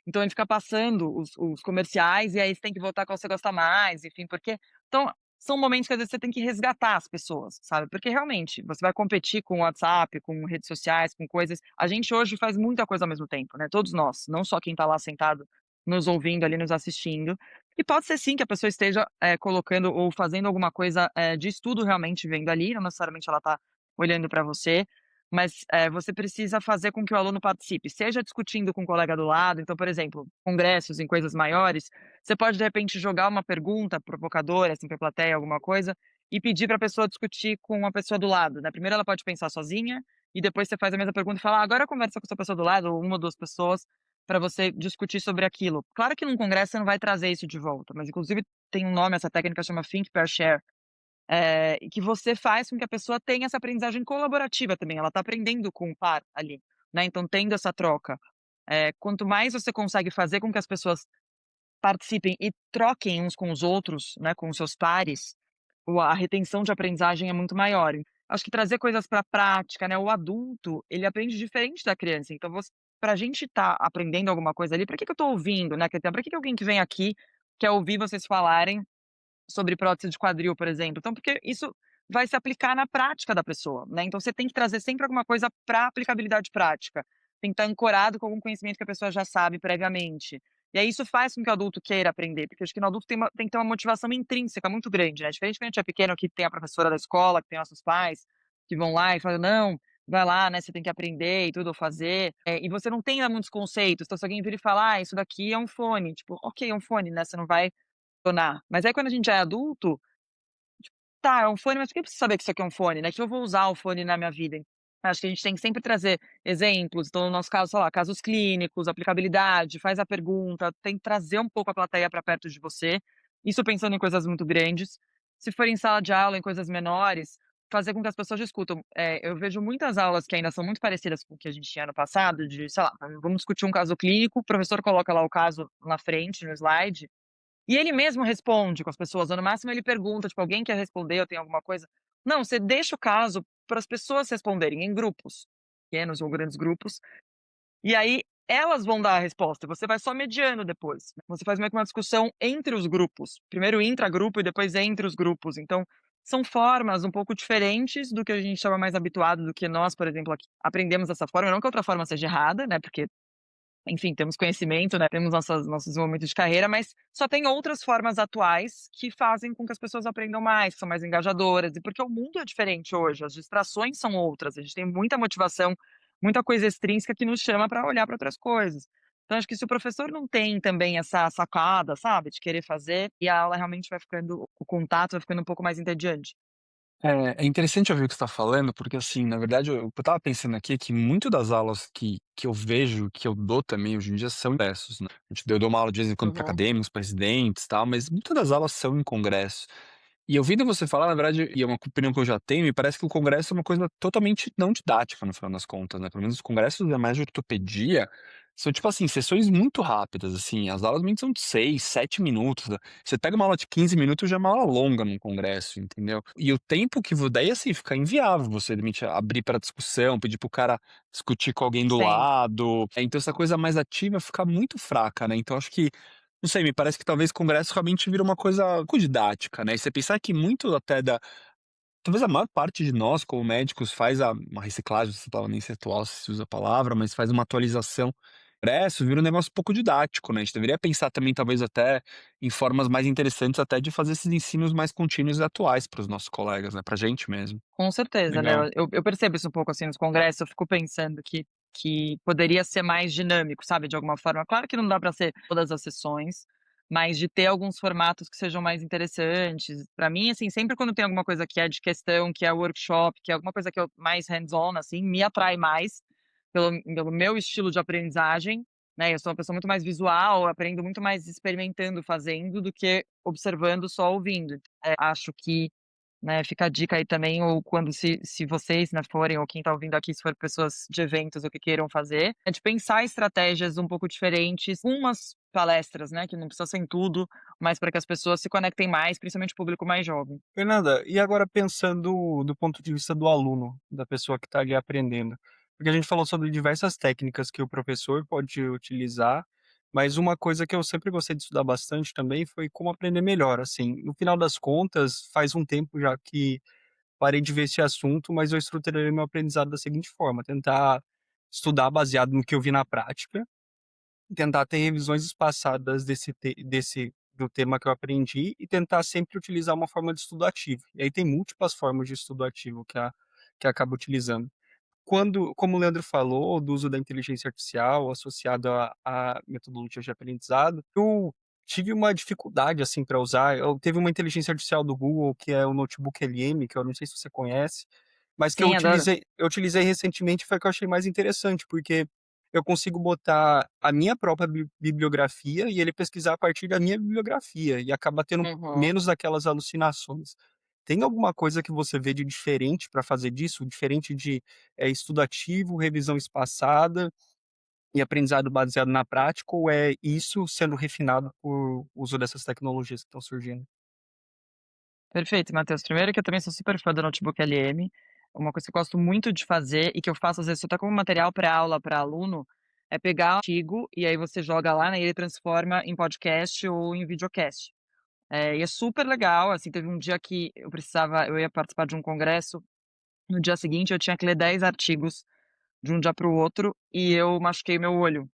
[SPEAKER 2] Então ele fica passando os comerciais e aí você tem que votar qual você gosta mais, enfim, porque então são momentos que às vezes você tem que resgatar as pessoas, sabe, porque realmente você vai competir com o WhatsApp, com redes sociais, com coisas a gente hoje faz muita coisa ao mesmo tempo, né, todos nós, não só quem tá lá sentado nos ouvindo ali, nos assistindo. E pode ser sim que a pessoa esteja, colocando ou fazendo alguma coisa, de estudo realmente vendo ali, não necessariamente ela tá olhando para você, mas, você precisa fazer com que o aluno participe, seja discutindo com o colega do lado, então, por exemplo, congressos em coisas maiores, você pode de repente jogar uma pergunta provocadora, assim, para a plateia, alguma coisa, e pedir para a pessoa discutir com a pessoa do lado, né. Primeiro ela pode pensar sozinha, e depois você faz a mesma pergunta e fala: "Ah, agora conversa com essa pessoa do lado", ou 1 ou 2 pessoas, para você discutir sobre aquilo. Claro que num congresso você não vai trazer isso de volta, mas inclusive tem um nome, essa técnica chama Think, Pair, Share, e que você faz com que a pessoa tenha essa aprendizagem colaborativa também, ela está aprendendo com o par ali, né, então tendo essa troca. Quanto mais você consegue fazer com que as pessoas participem e troquem uns com os outros, né, com os seus pares, a retenção de aprendizagem é muito maior. Acho que trazer coisas para a prática, né, o adulto, ele aprende diferente da criança, então para a gente estar aprendendo alguma coisa ali, para que que eu estou ouvindo, né, para que que alguém que vem aqui quer ouvir vocês falarem sobre prótese de quadril, por exemplo. Então, porque isso vai se aplicar na prática da pessoa, né, então você tem que trazer sempre alguma coisa para aplicabilidade prática. Tem que estar ancorado com algum conhecimento que a pessoa já sabe previamente. E aí isso faz com que o adulto queira aprender, porque acho que no adulto tem que ter uma motivação intrínseca muito grande, né, diferente quando a gente é pequeno que tem a professora da escola, que tem nossos pais, que vão lá e falam: "Não, vai lá, né, você tem que aprender e tudo, ou fazer", e você não tem muitos conceitos, então se alguém vira e fala: "Ah, isso daqui é um fone", tipo, ok, é um fone, né, você não vai funcionar. Mas aí quando a gente já é adulto, tá, é um fone, mas por que eu preciso saber que isso aqui é um fone, né, que eu vou usar o fone na minha vida? Acho que a gente tem que sempre trazer exemplos, então no nosso caso, sei lá, casos clínicos, aplicabilidade, faz a pergunta, tem que trazer um pouco a plateia para perto de você, isso pensando em coisas muito grandes. Se for em sala de aula, em coisas menores, fazer com que as pessoas discutam. Eu vejo muitas aulas que ainda são muito parecidas com o que a gente tinha no passado, de, sei lá, vamos discutir um caso clínico, o professor coloca lá o caso na frente, no slide, e ele mesmo responde com as pessoas, ou no máximo ele pergunta, tipo: "Alguém quer responder ou tem alguma coisa?". Não, você deixa o caso para as pessoas responderem em grupos, pequenos ou grandes grupos, e aí elas vão dar a resposta e você vai só mediando depois. Você faz meio que uma discussão entre os grupos, primeiro intragrupo e depois entre os grupos. Então, são formas um pouco diferentes do que a gente estava mais habituado, do que nós, por exemplo, aqui aprendemos dessa forma, não que a outra forma seja errada, né, porque enfim, temos conhecimento, né, temos nosso desenvolvimento de carreira, mas só tem outras formas atuais que fazem com que as pessoas aprendam mais, que são mais engajadoras, e porque o mundo é diferente hoje, as distrações são outras, a gente tem muita motivação, muita coisa extrínseca que nos chama para olhar para outras coisas. Então acho que se o professor não tem também essa sacada, sabe, de querer fazer, e a aula realmente vai ficando o contato vai ficando um pouco mais entediante.
[SPEAKER 1] É interessante ouvir o que você está falando, porque, assim, na verdade, eu estava pensando aqui que muito das aulas que eu vejo, que eu dou também hoje em dia são impressos, né. Eu dou uma aula de vez em quando para
[SPEAKER 2] Uhum.
[SPEAKER 1] acadêmicos, presidentes, e tal, mas muitas das aulas são em congresso. E ouvindo você falar, na verdade, e é uma opinião que eu já tenho, me parece que o congresso é uma coisa totalmente não didática, no final das contas, né, pelo menos os congressos, ainda mais de ortopedia, são, tipo assim, sessões muito rápidas, assim, as aulas normalmente são de 6, 7 minutos, né. Você pega uma aula de 15 minutos, já é uma aula longa num congresso, entendeu. E o tempo que daí, assim, fica inviável você de repente abrir para discussão, pedir para o cara discutir com alguém do
[SPEAKER 2] Sim,
[SPEAKER 1] lado, então essa coisa mais ativa fica muito fraca, né, então acho que não sei, me parece que talvez congresso realmente vira uma coisa pouco didática, né, e você pensar que muito até da talvez a maior parte de nós como médicos faz uma reciclagem, essa palavra nem sei atual se usa a palavra, mas faz uma atualização. Congresso vira um negócio pouco didático, né, a gente deveria pensar também talvez até em formas mais interessantes até de fazer esses ensinos mais contínuos e atuais para os nossos colegas, né, pra gente mesmo.
[SPEAKER 2] com certeza, né,
[SPEAKER 1] Legal.
[SPEAKER 2] eu percebo isso um pouco, assim, nos congressos, eu fico pensando que poderia ser mais dinâmico, sabe, de alguma forma. Claro que não dá para ser todas as sessões, mas de ter alguns formatos que sejam mais interessantes. Para mim, assim, sempre quando tem alguma coisa que é de questão, que é workshop, que é alguma coisa que eu mais hands-on, assim, me atrai mais pelo meu estilo de aprendizagem, né, eu sou uma pessoa muito mais visual, eu aprendo muito mais experimentando, fazendo, do que observando, só ouvindo. Acho que né, fica a dica aí também, ou quando se vocês, né, forem, ou quem está ouvindo aqui, se for pessoas de eventos ou que queiram fazer, é de pensar estratégias um pouco diferentes, umas palestras, né, que não precisa ser em tudo, mas para que as pessoas se conectem mais, principalmente o público mais jovem.
[SPEAKER 4] Fernanda, e agora pensando do ponto de vista do aluno, da pessoa que está ali aprendendo? Porque a gente falou sobre diversas técnicas que o professor pode utilizar, mas uma coisa que eu sempre gostei de estudar bastante também foi como aprender melhor, assim. No final das contas, faz um tempo já que parei de ver esse assunto, mas eu estruturei meu aprendizado da seguinte forma: tentar estudar baseado no que eu vi na prática, tentar ter revisões espaçadas desse do tema que eu aprendi e tentar sempre utilizar uma forma de estudo ativo. E aí tem múltiplas formas de estudo ativo que acaba utilizando. Quando, como o Leandro falou, do uso da inteligência artificial associado a metodologias de aprendizado, eu tive uma dificuldade, assim, para usar. Eu teve uma inteligência artificial do Google, que é o Notebook LM, que eu não sei se você conhece, mas que
[SPEAKER 2] Sim, adoro.
[SPEAKER 4] eu utilizei recentemente, foi o que eu achei mais interessante, porque eu consigo botar a minha própria bibliografia e ele pesquisar a partir da minha bibliografia, e acaba tendo
[SPEAKER 2] Uhum.
[SPEAKER 4] menos daquelas alucinações. Tem alguma coisa que você vê de diferente para fazer disso? Diferente de estudo ativo, revisão espaçada e aprendizado baseado na prática, ou é isso sendo refinado por uso dessas tecnologias que estão surgindo?
[SPEAKER 2] Perfeito, Matheus. Primeiro que eu também sou super fã do Notebook LM. Uma coisa que eu gosto muito de fazer e que eu faço às vezes até como material para aula para aluno, é pegar um artigo e aí você joga lá, né, e ele transforma em podcast ou em videocast. E é super legal, assim, teve um dia que eu ia participar de um congresso, no dia seguinte eu tinha que ler 10 artigos de um dia para o outro, e eu machuquei meu olho,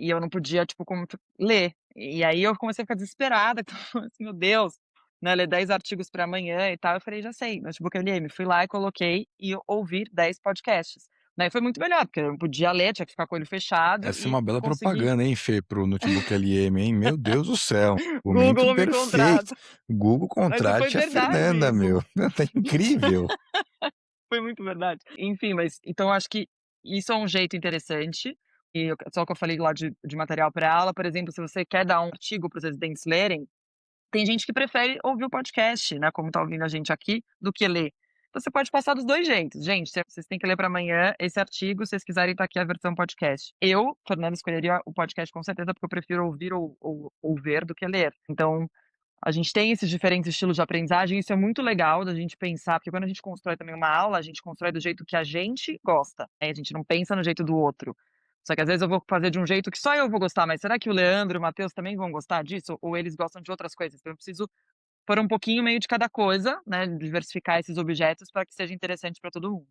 [SPEAKER 2] e eu não podia, tipo, ler. E aí eu comecei a ficar desesperada, que eu falei assim: "Meu Deus", né, ler 10 artigos para amanhã e tal, eu falei: "Já sei, notebook LM", fui lá e coloquei e ouvir 10 podcasts. Daí foi muito melhor, porque eu não podia ler, tinha que ficar com o olho fechado
[SPEAKER 3] Essa é
[SPEAKER 2] e
[SPEAKER 3] uma bela
[SPEAKER 2] conseguir.
[SPEAKER 3] propaganda, hein, Fê, para o notebook LM, hein. Meu Deus do céu, momento
[SPEAKER 2] Google me
[SPEAKER 3] perfeito.
[SPEAKER 2] contrata.
[SPEAKER 3] Google
[SPEAKER 2] Mas foi
[SPEAKER 3] contrate a
[SPEAKER 2] verdade
[SPEAKER 3] Fernanda,
[SPEAKER 2] isso.
[SPEAKER 3] meu. Tá incrível.
[SPEAKER 2] Foi muito verdade. Enfim, mas então eu acho que isso é um jeito interessante, e só o que eu falei lá de material para aula, por exemplo, se você quer dar um artigo para os residentes lerem, tem gente que prefere ouvir o podcast, né, como tá ouvindo a gente aqui, do que ler. Então você pode passar dos 2 jeitos: "Gente, vocês têm que ler para amanhã esse artigo, se vocês quiserem tá aqui a versão podcast". Eu, Fernanda, escolheria o podcast com certeza, porque eu prefiro ouvir ou ver do que ler. Então a gente tem esses diferentes estilos de aprendizagem, isso é muito legal da gente pensar, porque quando a gente constrói também uma aula, a gente constrói do jeito que a gente gosta, né, a gente não pensa no jeito do outro. Só que às vezes eu vou fazer de um jeito que só eu vou gostar, mas será que o Leandro e o Matheus também vão gostar disso? Ou eles gostam de outras coisas? Então eu preciso pôr um pouquinho meio de cada coisa, né, diversificar esses objetos para que seja interessante para todo mundo.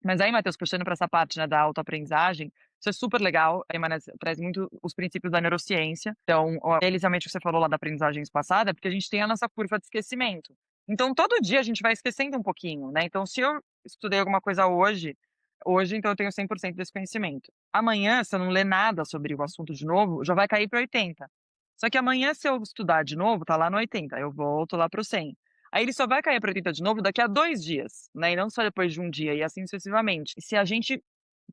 [SPEAKER 2] Mas aí, Matheus, puxando para essa parte, né, da autoaprendizagem, isso é super legal, a Emanes traz muito os princípios da neurociência. Então, eles realmente, você falou lá da aprendizagem espaçada, é porque a gente tem a nossa curva de esquecimento. Então, todo dia a gente vai esquecendo um pouquinho, né? Então, se eu estudei alguma coisa hoje, então eu tenho 100% desse conhecimento. Amanhã, se eu não ler nada sobre o assunto de novo, já vai cair para 80. Só que amanhã, se eu estudar de novo, tá lá no 80, eu volto lá para o 100. Aí ele só vai cair para 80 de novo daqui a 2 dias, né, e não só depois de um dia, e assim sucessivamente. E se a gente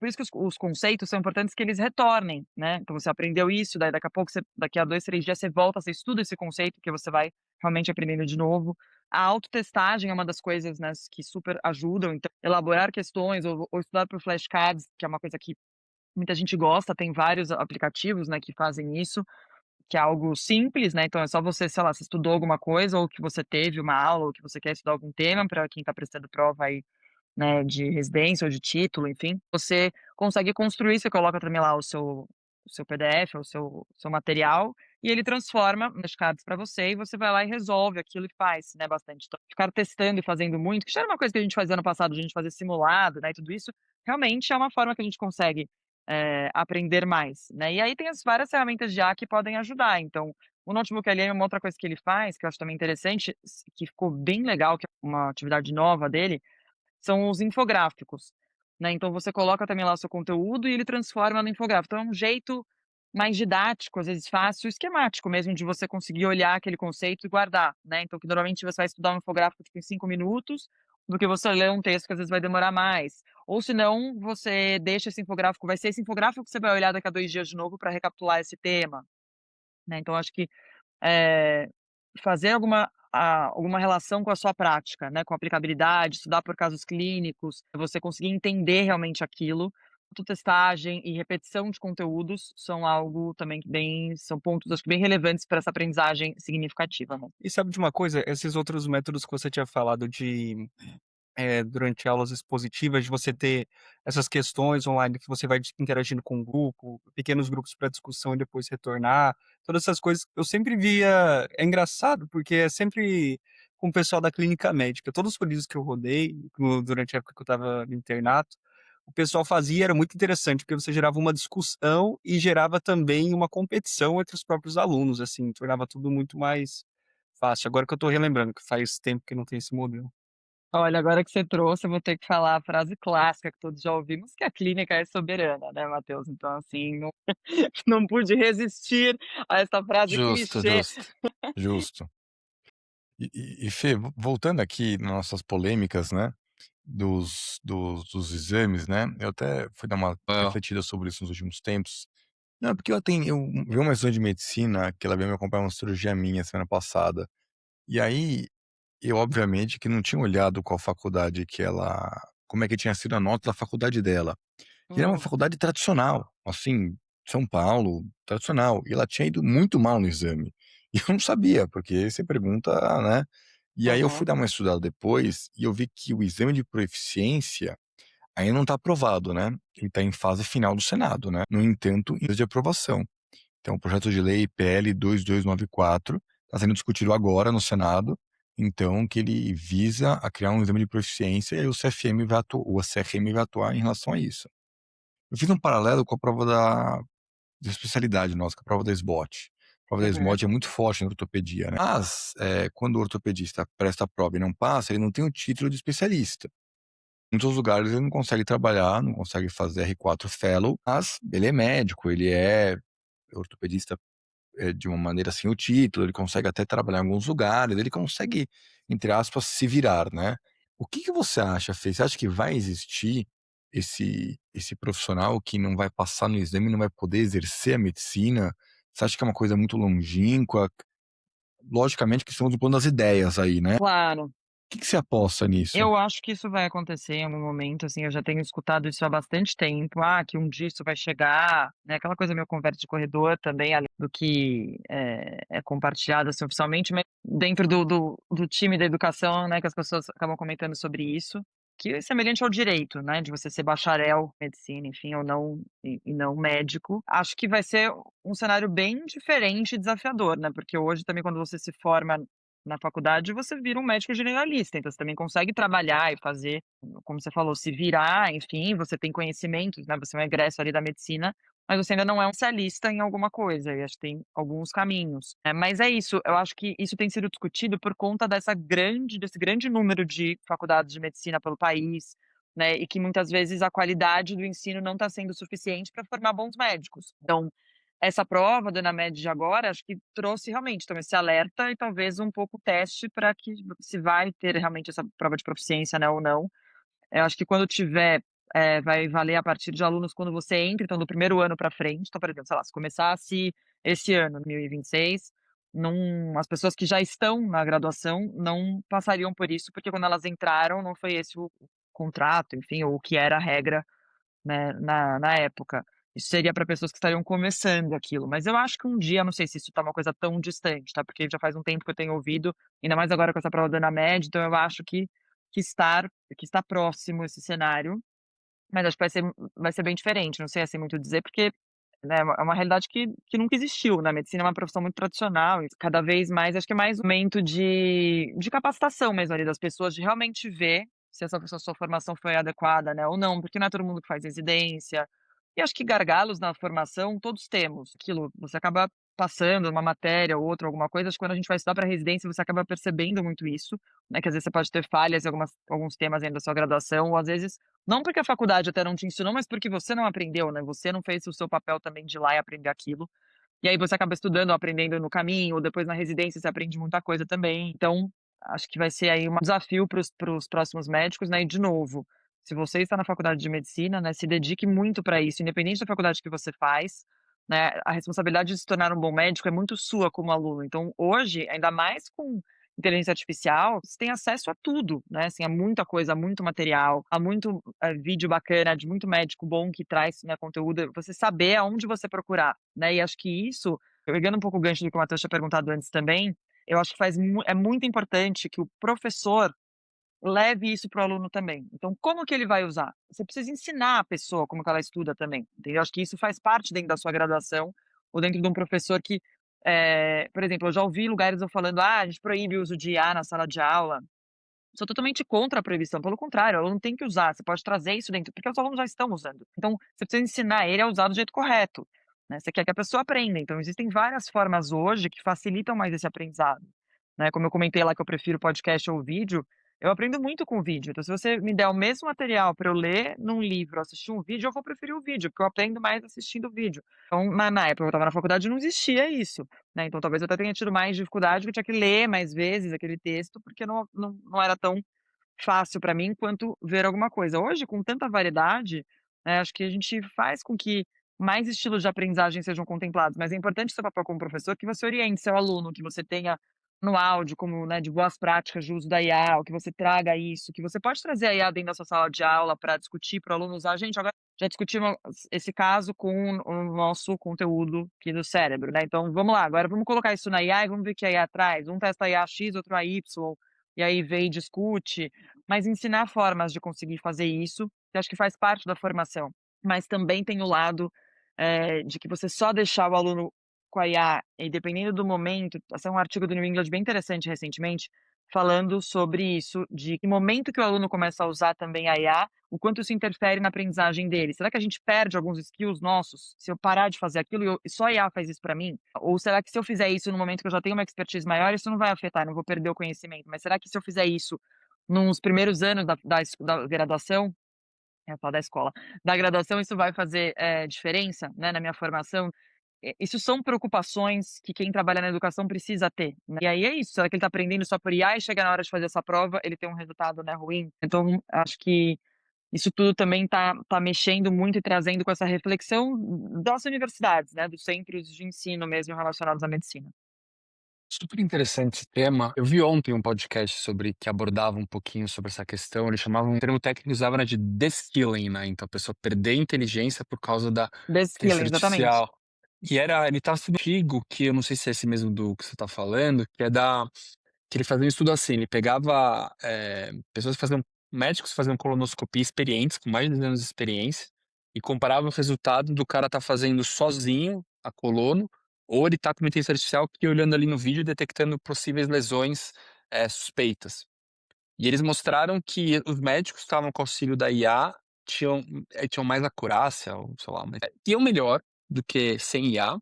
[SPEAKER 2] por isso que os conceitos são importantes que eles retornem, né, então você aprendeu isso, daí daqui a pouco daqui a 2, 3 dias você volta, você estuda esse conceito, que você vai realmente aprendendo de novo. A autotestagem é uma das coisas, né, que super ajudam, então elaborar questões ou estudar por flashcards, que é uma coisa que muita gente gosta, tem vários aplicativos, né, que fazem isso, que é algo simples, né, então é só você, sei lá, você estudou alguma coisa ou que você teve uma aula ou que você quer estudar algum tema para quem está prestando prova aí, né, de residência ou de título, enfim, você consegue construir, você coloca também lá o seu PDF, o seu material, e ele transforma nas cards para você e você vai lá e resolve aquilo e faz, né, bastante. Então, ficar testando e fazendo muito, que já era uma coisa que a gente fazia no passado, a gente fazia simulado, né, e tudo isso, realmente é uma forma que a gente consegue, aprender mais, né. E aí tem as várias ferramentas de IA que podem ajudar, então, o Notebook LM, uma outra coisa que ele faz, que eu acho também interessante, que ficou bem legal, que é uma atividade nova dele, são os infográficos, né, então você coloca também lá o seu conteúdo e ele transforma no infográfico. Então é um jeito mais didático, às vezes fácil, esquemático mesmo, de você conseguir olhar aquele conceito e guardar, né, então que normalmente você vai estudar um infográfico, tipo, em 5 minutos, do que você ler um texto que às vezes vai demorar mais. Ou se não, você deixa esse infográfico, vai ser esse infográfico que você vai olhar daqui a 2 dias de novo para recapitular esse tema, né, então acho que, eh, fazer alguma relação com a sua prática, né, com aplicabilidade, estudar por casos clínicos, você conseguir entender realmente aquilo. Autotestagem e repetição de conteúdos são algo também que são pontos, acho que bem relevantes para essa aprendizagem significativa, né.
[SPEAKER 4] E sabe de uma coisa? Esses outros métodos que você tinha falado de durante aulas expositivas, de você ter essas questões online que você vai interagindo com o grupo, pequenos grupos para discussão e depois retornar, todas essas coisas eu sempre via. É engraçado, porque é sempre com o pessoal da clínica médica. Todos os períodos que eu rodei, durante a época que eu estava no internato, o pessoal fazia, era muito interessante, porque você gerava uma discussão e gerava também uma competição entre os próprios alunos, assim, tornava tudo muito mais fácil. Agora que eu estou relembrando, que faz tempo que não tem esse modelo.
[SPEAKER 2] Olha, agora que você trouxe, eu vou ter que falar a frase clássica que todos já ouvimos, que a clínica é soberana, né, Matheus? Então, assim, não não pude resistir a essa frase
[SPEAKER 1] Justo,
[SPEAKER 2] clichê.
[SPEAKER 1] justo.
[SPEAKER 3] Justo. E Fê, voltando aqui nas nossas polêmicas, né, dos exames, né, eu até fui dar uma
[SPEAKER 1] Hã.
[SPEAKER 3] refletida sobre isso nos últimos tempos. Não, porque eu vi uma estudante de medicina que ela veio me acompanhar uma cirurgia minha semana passada, e aí eu obviamente que não tinha olhado qual faculdade que ela como é que tinha sido a nota da faculdade dela. E era uma
[SPEAKER 2] Hum,
[SPEAKER 3] faculdade tradicional, assim, São Paulo, tradicional, e ela tinha ido muito mal no exame. E eu não sabia, porque você pergunta, né. E aí eu fui
[SPEAKER 2] uhum,
[SPEAKER 3] dar uma estudada depois, e eu vi que o exame de proficiência ainda não está aprovado, né, ele está em fase final do Senado, né, no entanto, em de aprovação. Então o projeto de lei PL 2294 está sendo discutido agora no Senado, então que ele visa a criar um exame de proficiência e aí o CRM vai atuar em relação a isso. Eu fiz um paralelo com a prova de especialidade nossa, com a prova da SBOT. A prova da
[SPEAKER 2] uhum.
[SPEAKER 3] SBOT é muito forte na ortopedia, né. Mas, quando o ortopedista presta a prova e não passa, ele não tem o título de especialista. Em muitos lugares ele não consegue trabalhar, não consegue fazer R4 Fellow, mas ele é médico, ele é ortopedista, de uma maneira sem o título, ele consegue até trabalhar em alguns lugares, ele consegue, entre aspas, "se virar", né. O que que você acha, Fê? Você acha que vai existir esse profissional que não vai passar no exame e não vai poder exercer a medicina? Você acha que é uma coisa muito longínqua? Logicamente que estamos no plano das ideias aí, né. O
[SPEAKER 2] Claro.
[SPEAKER 3] que que você aposta nisso?
[SPEAKER 2] Eu acho que isso vai acontecer em algum momento, assim, eu já tenho escutado isso há bastante tempo, que um dia isso vai chegar, né, aquela coisa meio conversa de corredor também, além do que é compartilhado, assim, oficialmente, mas dentro do time da educação, né, que as pessoas acabam comentando sobre isso, que é semelhante ao direito, né, de você ser bacharel em medicina, enfim, ou não e não médico. Acho que vai ser um cenário bem diferente e desafiador, né, porque hoje também quando você se forma na faculdade, você vira um médico generalista, então você também consegue trabalhar e fazer, como você falou, se virar, enfim, você tem conhecimentos, né, você é um egresso ali da medicina, mas você ainda não é um especialista em alguma coisa, e acho que tem alguns caminhos. Mas é isso, eu acho que isso tem sido discutido por conta desse grande número de faculdades de medicina pelo país, né, e que muitas vezes a qualidade do ensino não está sendo suficiente para formar bons médicos. Então, essa prova do ENAMED de agora, acho que trouxe realmente então esse alerta e talvez um pouco teste para que se vai ter realmente essa prova de proficiência, né, ou não. Eu acho que quando tiver, vai valer a partir de alunos quando você entra, então do primeiro ano para frente. Então, por exemplo, sei lá, se começasse esse ano, 2026, as pessoas que já estão na graduação não passariam por isso, porque quando elas entraram não foi esse o contrato, enfim, ou o que era a regra, né, na época. Isso seria para pessoas que estariam começando aquilo, mas eu acho que um dia, não sei se isso tá uma coisa tão distante, tá, porque já faz um tempo que eu tenho ouvido, ainda mais agora com essa prova da ENAMED, então eu acho que estar que está próximo esse cenário, mas acho que vai ser bem diferente, não sei, assim, muito dizer, porque, né, é uma realidade que nunca existiu, né, a medicina é uma profissão muito tradicional e cada vez mais acho que é mais um momento de capacitação mesmo ali das pessoas, de realmente ver se a sua formação foi adequada, né, ou não, porque não é todo mundo que faz residência, e acho que gargalos na formação todos temos, aquilo, você acaba passando uma matéria ou outra, alguma coisa, acho que quando a gente vai estudar para residência você acaba percebendo muito isso, né, que às vezes você pode ter falhas em alguns temas ainda da sua graduação, ou às vezes não porque a faculdade até não te ensinou, mas porque você não aprendeu, né, você não fez o seu papel também de ir lá e aprender aquilo. E aí você acaba estudando ou aprendendo no caminho, ou depois na residência você aprende muita coisa também. Então, acho que vai ser aí um desafio para os próximos médicos, né, e de novo, se você está na faculdade de medicina, né, se dedique muito para isso, independente da faculdade que você faz, né, a responsabilidade de se tornar um bom médico é muito sua como aluno. Então hoje, ainda mais com inteligência artificial, você tem acesso a tudo, né, assim, a muita coisa, a muito material, a muito, vídeo bacana de muito médico bom que traz, né, conteúdo, você saber aonde você procurar, né, e acho que isso, pegando um pouco o gancho do que o Matheus tinha perguntado antes também, eu acho que é muito importante que o professor leve isso para o aluno também. Então, como que ele vai usar? Você precisa ensinar a pessoa como que ela estuda também, entendeu? Acho que isso faz parte dentro da sua graduação, ou dentro de um professor que, por exemplo, eu já ouvi lugares eu falando: "Ah, a gente proíbe o uso de IA na sala de aula". Sou totalmente contra a proibição, pelo contrário, o aluno tem que usar, você pode trazer isso dentro, porque os alunos já estão usando. Então, você precisa ensinar ele a usar do jeito correto, né, você quer que a pessoa aprenda, então existem várias formas hoje que facilitam mais esse aprendizado, né, como eu comentei lá que eu prefiro podcast ou vídeo, eu aprendo muito com vídeo, então se você me der o mesmo material para eu ler num livro, assistir um vídeo, eu vou preferir o vídeo, porque eu aprendo mais assistindo vídeo. Então, na época que eu estava na faculdade não existia isso, né, então talvez eu até tenha tido mais dificuldade, porque eu tinha que ler mais vezes aquele texto, porque não era tão fácil para mim quanto ver alguma coisa. Hoje, com tanta variedade, acho que a gente faz com que mais estilos de aprendizagem sejam contemplados, mas é importante seu papel como professor que você oriente seu aluno, que você tenha no áudio como, né, de boas práticas de uso da IA, ou que você traga isso, que você pode trazer a IA dentro da sua sala de aula para discutir, para o aluno usar. Gente, agora já discutimos esse caso com o nosso conteúdo aqui do cérebro, né, então vamos lá, agora vamos colocar isso na IA e vamos ver o que a IA traz. Um testa a IA X, outro a Y, e aí vê e discute, mas ensinar formas de conseguir fazer isso, que acho que faz parte da formação. Mas também tem o lado, de que você só deixar o aluno com a IA, e dependendo do momento, saiu um artigo do New England bem interessante recentemente, falando sobre isso, de que momento que o aluno começa a usar também a IA, o quanto isso interfere na aprendizagem dele. Será que a gente perde alguns skills nossos, se eu parar de fazer aquilo e só a IA faz isso para mim? Ou será que se eu fizer isso no momento que eu já tenho uma expertise maior, isso não vai afetar, não vou perder o conhecimento, mas será que se eu fizer isso nos primeiros anos da graduação, eu ia falar da escola, da graduação, isso vai fazer, diferença, né, na minha formação? Isso são preocupações que quem trabalha na educação precisa ter, né. E aí é isso, será que ele está aprendendo só por IA e chega na hora de fazer essa prova, ele tem um resultado, né, ruim? Então, acho que isso tudo também tá mexendo muito e trazendo com essa reflexão das universidades, né, dos centros de ensino mesmo relacionados à medicina.
[SPEAKER 1] Super interessante esse tema. Eu vi ontem um podcast sobre que abordava um pouquinho sobre essa questão. Ele chamava um termo técnico que usava, né, de deskilling, né? Então a pessoa perder a inteligência por causa da inteligência
[SPEAKER 2] Desskilling, exatamente.
[SPEAKER 1] artificial. Ele estava sendo antigo, que eu não sei se é esse mesmo do que você está falando, que ele fazia um estudo assim, ele pegava pessoas que faziam, médicos que faziam colonoscopia experientes, com mais de 10 anos de experiência, e comparava o resultado do cara tá fazendo sozinho a colono, ou ele tá com uma inteligência artificial que ia olhando ali no vídeo detectando possíveis lesões suspeitas. E eles mostraram que os médicos que estavam com auxílio da IA tinham mais acurácia, ou sei lá, mas iam melhor do que sem IA.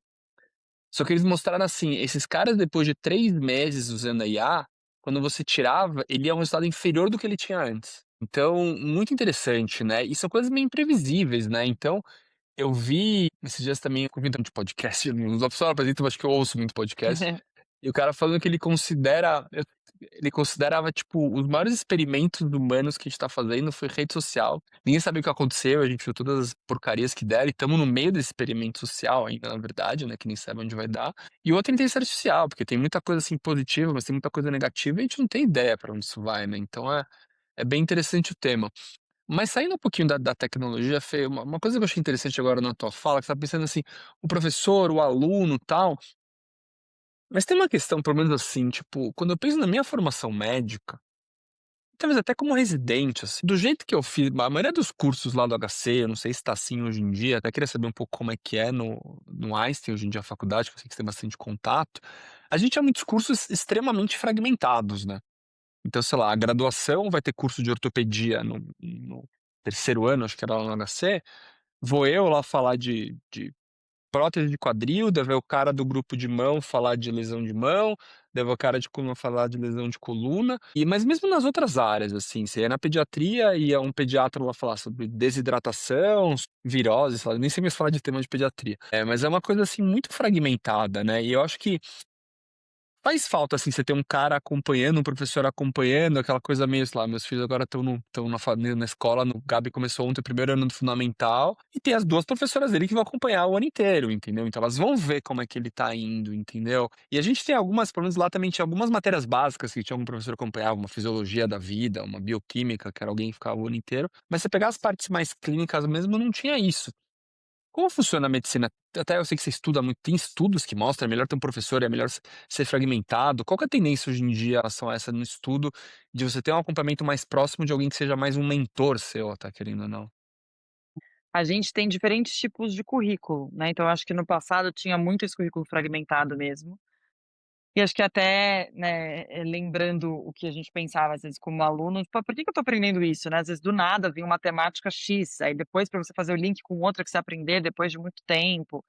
[SPEAKER 1] Só que eles mostraram assim, esses caras depois de 3 meses usando a IA, quando você tirava, ele ia um resultado inferior do que ele tinha antes. Então, muito interessante, né, e são coisas meio imprevisíveis, né, então, eu vi esses dias também, eu ouvi um de podcast, eu não só apresento, mas acho que eu ouço muito podcast, e o cara falando que ele considerava, tipo, os maiores experimentos humanos que a gente tá fazendo foi rede social. Ninguém sabe o que aconteceu, a gente viu todas as porcarias que deram e estamos no meio desse experimento social ainda, na verdade, né, que nem sabe onde vai dar. E outra é inteligência artificial, porque tem muita coisa, assim, positiva, mas tem muita coisa negativa e a gente não tem ideia pra onde isso vai, né, então é bem interessante o tema. Mas saindo um pouquinho da tecnologia, Fê, uma coisa que eu achei interessante agora na tua fala, que você tá pensando assim, o professor, o aluno, tal, mas tem uma questão, pelo menos assim, tipo, quando eu penso na minha formação médica, talvez até como residente, assim, do jeito que eu fiz, a maioria dos cursos lá do HC, eu não sei se tá assim hoje em dia, até queria saber um pouco como é que é no Einstein hoje em dia, a faculdade, que eu sei que você tem bastante contato. A gente tinha muitos cursos extremamente fragmentados, né? Então, sei lá, a graduação vai ter curso de ortopedia no terceiro ano, acho que era lá no HC. Vou eu lá falar de prótese de quadril, deve o cara do grupo de mão falar de lesão de mão, deve o cara de coluna falar de lesão de coluna. Mas mesmo nas outras áreas, assim, você ia na pediatria, ia um pediatra lá falar sobre desidratação, virose, sei lá, nem sei mais falar de tema de pediatria. Mas é uma coisa assim muito fragmentada, né? E eu acho que Faz falta, assim, você ter um cara acompanhando, um professor acompanhando, aquela coisa meio, sei lá, meus filhos agora estão na escola, o Gabi começou ontem o primeiro ano do fundamental, e tem as 2 professoras dele que vão acompanhar o ano inteiro, entendeu. Então elas vão ver como é que ele tá indo, entendeu. E a gente tem algumas, pelo menos lá também tinha algumas matérias básicas que tinha algum professor que acompanhava, uma fisiologia da vida, uma bioquímica, que era alguém que ficava o ano inteiro, mas você pegar as partes mais clínicas mesmo, não tinha isso. Como funciona a medicina? Até eu sei que você estuda muito, tem estudos que mostram, é melhor ter um professor, é melhor ser fragmentado. Qual que é a tendência hoje em dia em relação a essa no estudo, de você ter um acompanhamento mais próximo de alguém que seja mais um mentor seu, tá querendo ou não?
[SPEAKER 2] A gente tem diferentes tipos de currículo, né, então eu acho que no passado tinha muito esse currículo fragmentado mesmo, e acho que até, né, lembrando o que a gente pensava às vezes como aluno, "Pô, por que que eu tô aprendendo isso?", né, às vezes do nada vinha uma temática X, aí depois para você fazer o link com outra que você aprender depois de muito tempo.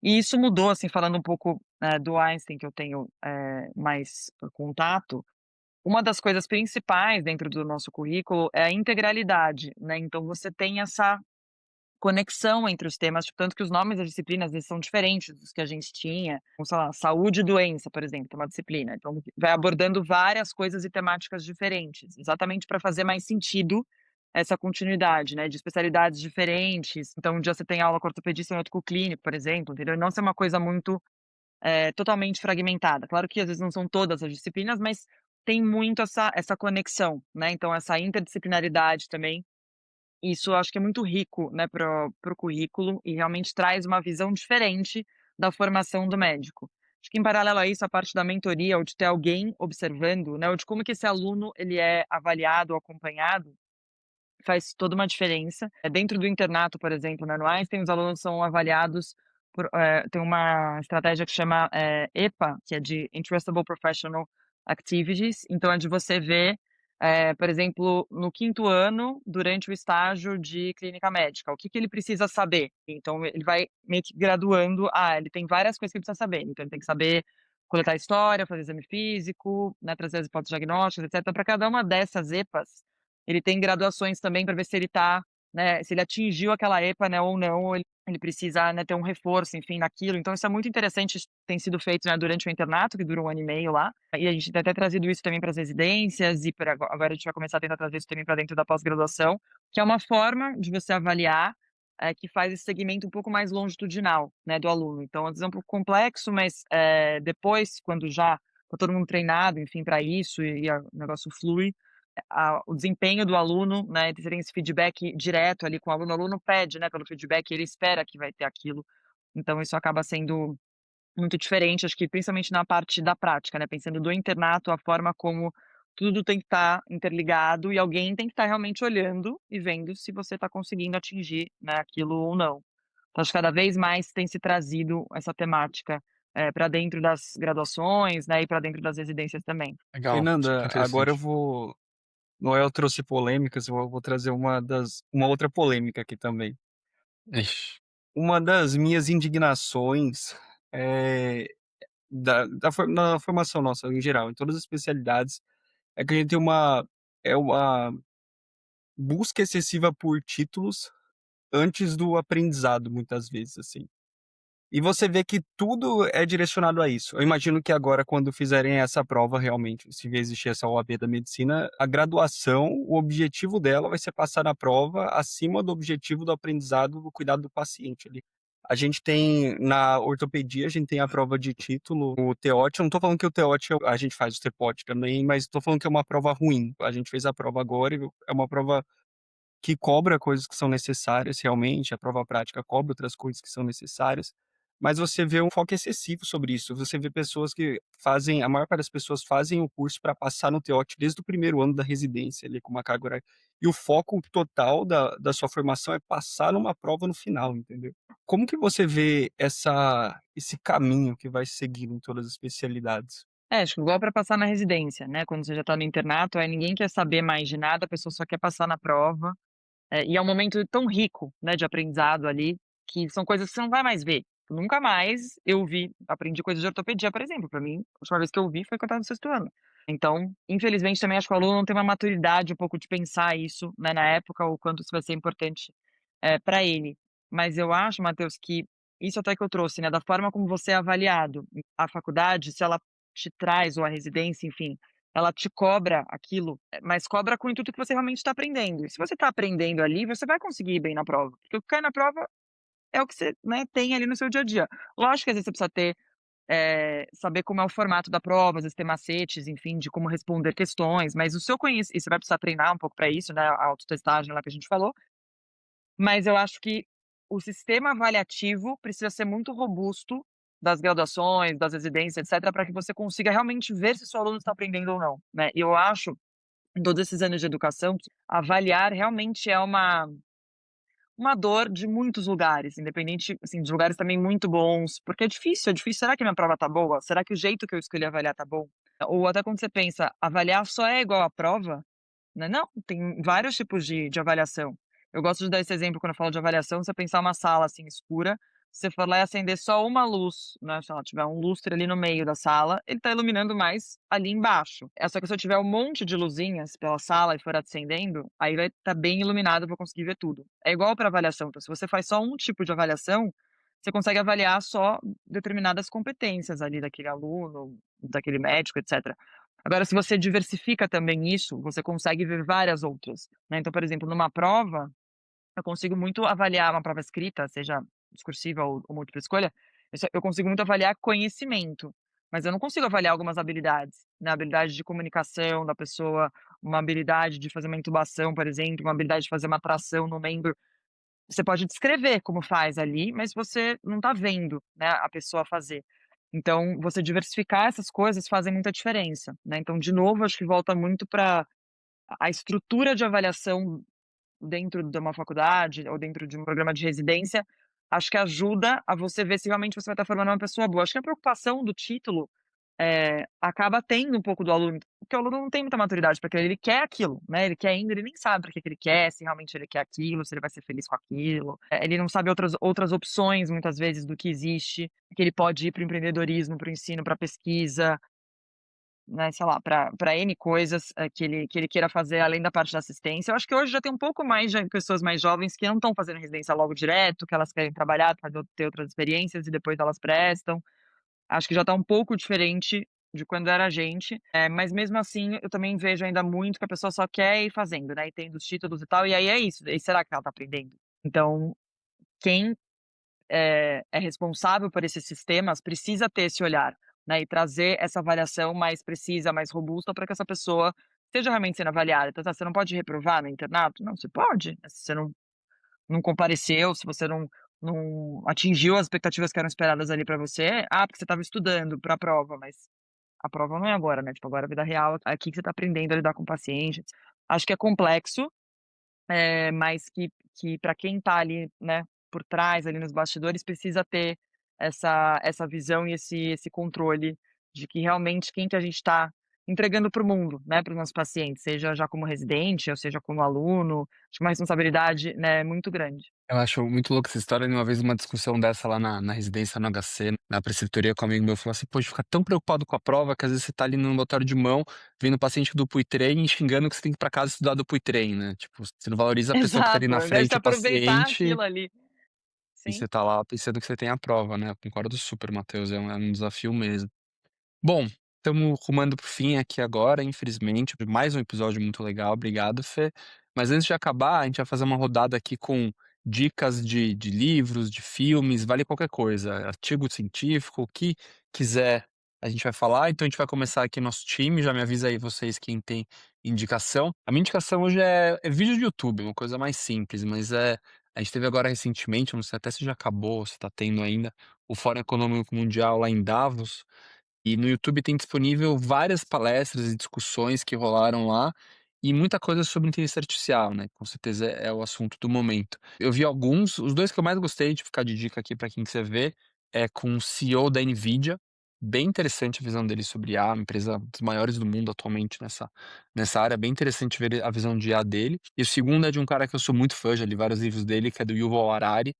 [SPEAKER 2] E isso mudou, assim, falando um pouco, do Einstein que eu tenho, mais contato, uma das coisas principais dentro do nosso currículo é a integralidade, né, então você tem essa conexão entre os temas, tipo, tanto que os nomes das disciplinas, eles são diferentes dos que a gente tinha, como, sei lá, saúde e doença, por exemplo, é uma disciplina, então vai abordando várias coisas e temáticas diferentes, exatamente para fazer mais sentido essa continuidade, né, de especialidades diferentes, então um dia você tem aula com ortopedista e outro com o clínico, por exemplo, entendeu, e não ser uma coisa muito, totalmente fragmentada. Claro que às vezes não são todas as disciplinas, mas tem muito essa conexão, né, então essa interdisciplinaridade também isso eu acho que é muito rico, né, para o currículo e realmente traz uma visão diferente da formação do médico. Acho que em paralelo a isso, a parte da mentoria ou de ter alguém observando, né, ou de como que esse aluno ele é avaliado ou acompanhado, faz toda uma diferença. Dentro do internato, por exemplo, né, no Einstein, os alunos são avaliados por tem uma estratégia que chama, EPA, que é de Interestable Professional Activities, então é de você ver, por exemplo, no 5º ano, durante o estágio de clínica médica, o que que ele precisa saber. Então ele vai meio que graduando, ele tem várias coisas que ele precisa saber, então ele tem que saber coletar história, fazer exame físico, né, trazer as hipóteses diagnósticas, etcétera. Para cada uma dessas EPAs, ele tem graduações também para ver se ele tá, né, se ele atingiu aquela EPA, né, ou não, ou ele precisa, né, ter um reforço, enfim, naquilo. Então isso é muito interessante, isso tem sido feito, né, durante o internato, que dura 1 ano e meio lá, e a gente tem até trazido isso também para as residências e pra agora a gente vai começar a tentar trazer isso também para dentro da pós-graduação, que é uma forma de você avaliar, que faz esse segmento um pouco mais longitudinal, né, do aluno. Então, às vezes é um pouco complexo, mas, depois, quando já tá todo mundo treinado, enfim, para isso e o negócio flui, o desempenho do aluno, né, terem esse feedback direto ali com o aluno pede, né, pelo feedback, ele espera que vai ter aquilo, então isso acaba sendo muito diferente, acho que principalmente na parte da prática, né, pensando do internato, a forma como tudo tem que estar interligado e alguém tem que estar realmente olhando e vendo se você está conseguindo atingir, né, aquilo ou não. Então acho que cada vez mais tem se trazido essa temática, pra dentro das graduações, né, e para dentro das residências também.
[SPEAKER 1] Legal, super
[SPEAKER 4] Fernanda, agora eu
[SPEAKER 1] interessante.
[SPEAKER 4] vou Noel trouxe polêmicas, eu vou trazer uma outra polêmica aqui também.
[SPEAKER 1] Ixi,
[SPEAKER 4] Uma das minhas indignações, eh, na formação nossa em geral, em todas as especialidades, é que a gente tem uma busca excessiva por títulos antes do aprendizado, muitas vezes, assim. E você vê que tudo é direcionado a isso. Eu imagino que agora, quando fizerem essa prova realmente, se existir essa OAB da medicina, a graduação, o objetivo dela vai ser passar na prova acima do objetivo do aprendizado, do cuidado do paciente ali. A gente tem, na ortopedia, a gente tem a prova de título, o TEOT. Eu não tô falando que o TEOT, a gente faz o TEPOT também, mas tô falando que é uma prova ruim. A gente fez a prova agora e é uma prova que cobra coisas que são necessárias realmente, a prova prática cobra outras coisas que são necessárias, mas você vê um foco excessivo sobre isso. Você vê pessoas que fazem, a maior parte das pessoas fazem o curso para passar no TEOT desde o primeiro ano da residência, ali com uma carga horária. E o foco total da sua formação é passar numa prova no final, entendeu? Como que você vê esse caminho que vai seguindo em todas as especialidades?
[SPEAKER 2] Acho que igual para passar na residência, né, quando você já está no internato, aí ninguém quer saber mais de nada, a pessoa só quer passar na prova, e é um momento tão rico, né, de aprendizado ali, que são coisas que você não vai mais ver. Nunca mais eu aprendi coisas de ortopedia, por exemplo, para mim, a última vez que eu vi foi quando eu estava no 6º ano. Então, infelizmente também acho que o aluno não tem uma maturidade um pouco de pensar isso, né, na época, o quanto isso vai ser importante, para ele. Mas eu acho, Matheus, que isso até que eu trouxe, né, da forma como você é avaliado. A faculdade, se ela te traz, ou a residência, enfim, ela te cobra aquilo, mas cobra com o intuito que você realmente está aprendendo. E se você está aprendendo ali, você vai conseguir ir bem na prova, porque o que cai na prova é o que você, né, tem ali no seu dia a dia. Lógico que às vezes você precisa ter, saber como é o formato da prova, às vezes ter macetes, enfim, de como responder questões, mas o seu conhecimento, e você vai precisar treinar um pouco para isso, né, a autotestagem lá que a gente falou, mas eu acho que o sistema avaliativo precisa ser muito robusto, das graduações, das residências, etcétera, para que você consiga realmente ver se seu aluno está aprendendo ou não, né. E eu acho, em todos esses anos de educação, que avaliar realmente é uma dor de muitos lugares, independente, assim, de lugares também muito bons, porque é difícil, será que minha prova tá boa? Será que o jeito que eu escolhi avaliar tá bom? Ou até quando você pensa, avaliar só é igual à prova? Né, não, tem vários tipos de avaliação. Eu gosto de dar esse exemplo quando eu falo de avaliação, você pensar uma sala, assim, escura, você for lá e acender só uma luz, né, se ela tiver um lustre ali no meio da sala, ele tá iluminando mais ali embaixo. É só que se eu tiver um monte de luzinhas pela sala e for acendendo, aí vai estar bem iluminado, eu vou conseguir ver tudo. É igual para avaliação, então se você faz só um tipo de avaliação, você consegue avaliar só determinadas competências ali daquele aluno, daquele médico, etcétera. Agora, se você diversifica também isso, você consegue ver várias outras, né. Então, por exemplo, numa prova, eu consigo muito avaliar uma prova escrita, seja discursiva ou múltipla escolha, eu consigo muito avaliar conhecimento, mas eu não consigo avaliar algumas habilidades, né, habilidade de comunicação da pessoa, uma habilidade de fazer uma intubação, por exemplo, uma habilidade de fazer uma tração no membro. Você pode descrever como faz ali, mas você não está vendo, né, a pessoa fazer. Então, você diversificar essas coisas fazem muita diferença, né. Então, de novo, acho que volta muito para a estrutura de avaliação dentro de uma faculdade ou dentro de um programa de residência, acho que ajuda a você ver se realmente você vai estar formando uma pessoa boa. Acho que a preocupação do título, acaba tendo um pouco do aluno, porque o aluno não tem muita maturidade para aquilo, ele quer aquilo, né, ele quer ainda, ele nem sabe para que ele quer, se realmente ele quer aquilo, se ele vai ser feliz com aquilo, ele não sabe outras opções, muitas vezes, do que existe, que ele pode ir para o empreendedorismo, para o ensino, para a pesquisa, né, sei lá, para N coisas, que ele queira fazer além da parte da assistência. Eu acho que hoje já tem um pouco mais de pessoas mais jovens que não estão fazendo residência logo direto, que elas querem trabalhar, fazer ter outras experiências e depois elas prestam. Acho que já tá um pouco diferente de quando era a gente, mas mesmo assim eu também vejo ainda muito que a pessoa só quer ir fazendo, né, e tendo os títulos e tal, e aí é isso, e será que ela tá aprendendo? Então, quem, é responsável por esses sistemas precisa ter esse olhar, né, e trazer essa avaliação mais precisa, mais robusta para que essa pessoa esteja realmente sendo avaliada. Então, tá, você não pode reprovar no internato? Não, você pode, se você não compareceu, se você não atingiu as expectativas que eram esperadas ali pra você, porque você estava estudando pra prova, mas a prova não é agora, né, tipo, agora a vida real, aqui que você tá aprendendo a lidar com pacientes. Acho que é complexo, mas que para quem tá ali, né, por trás, ali nos bastidores, precisa ter essa visão e esse controle de que realmente quem que a gente tá entregando para o mundo, né, para os nossos pacientes, seja já como residente ou seja como aluno, acho que uma responsabilidade, né, muito grande.
[SPEAKER 1] Eu acho muito louco essa história. Uma vez, uma discussão dessa lá na residência no HC, na preceptoria, com um amigo meu, falou assim: "Poxa, fica tão preocupado com a prova que às vezes você tá ali no ambulatório de mão, vendo o paciente do Puitrem e xingando que você tem que ir pra casa estudar do Puitrem, né? Tipo, você não valoriza a pessoa que tá ali
[SPEAKER 2] Exato,
[SPEAKER 1] na
[SPEAKER 2] ao invés de
[SPEAKER 1] frente,
[SPEAKER 2] você
[SPEAKER 1] o
[SPEAKER 2] aproveitar
[SPEAKER 1] paciente,
[SPEAKER 2] aquilo ali.
[SPEAKER 1] e
[SPEAKER 2] Sim.
[SPEAKER 1] você tá lá pensando que você tem a prova, né?" Eu concordo super, Matheus, é um desafio mesmo. Bom, estamos rumando para o fim aqui agora, infelizmente, mais um episódio muito legal, obrigado, Fê. Mas antes de acabar, a gente vai fazer uma rodada aqui com dicas de livros, de filmes, vale qualquer coisa, artigo científico, o que quiser a gente vai falar. Então a gente vai começar aqui nosso time, já me avisa aí vocês quem tem indicação. A minha indicação hoje é vídeo de YouTube, uma coisa mais simples, mas a gente teve agora recentemente, eu não sei até se já acabou, se tá tendo ainda, o Fórum Econômico Mundial lá em Davos, e no YouTube tem disponível várias palestras e discussões que rolaram lá, e muita coisa sobre inteligência artificial, né, com certeza é o assunto do momento. Eu vi alguns, os 2 que eu mais gostei de ficar de dica aqui para quem quiser ver, é com o CEO da NVIDIA, bem interessante a visão dele sobre IA, uma empresa dos maiores do mundo atualmente nessa área, bem interessante ver a visão de IA dele. E o segundo é de um cara que eu sou muito fã, já li vários livros dele, que é do Yuval Harari,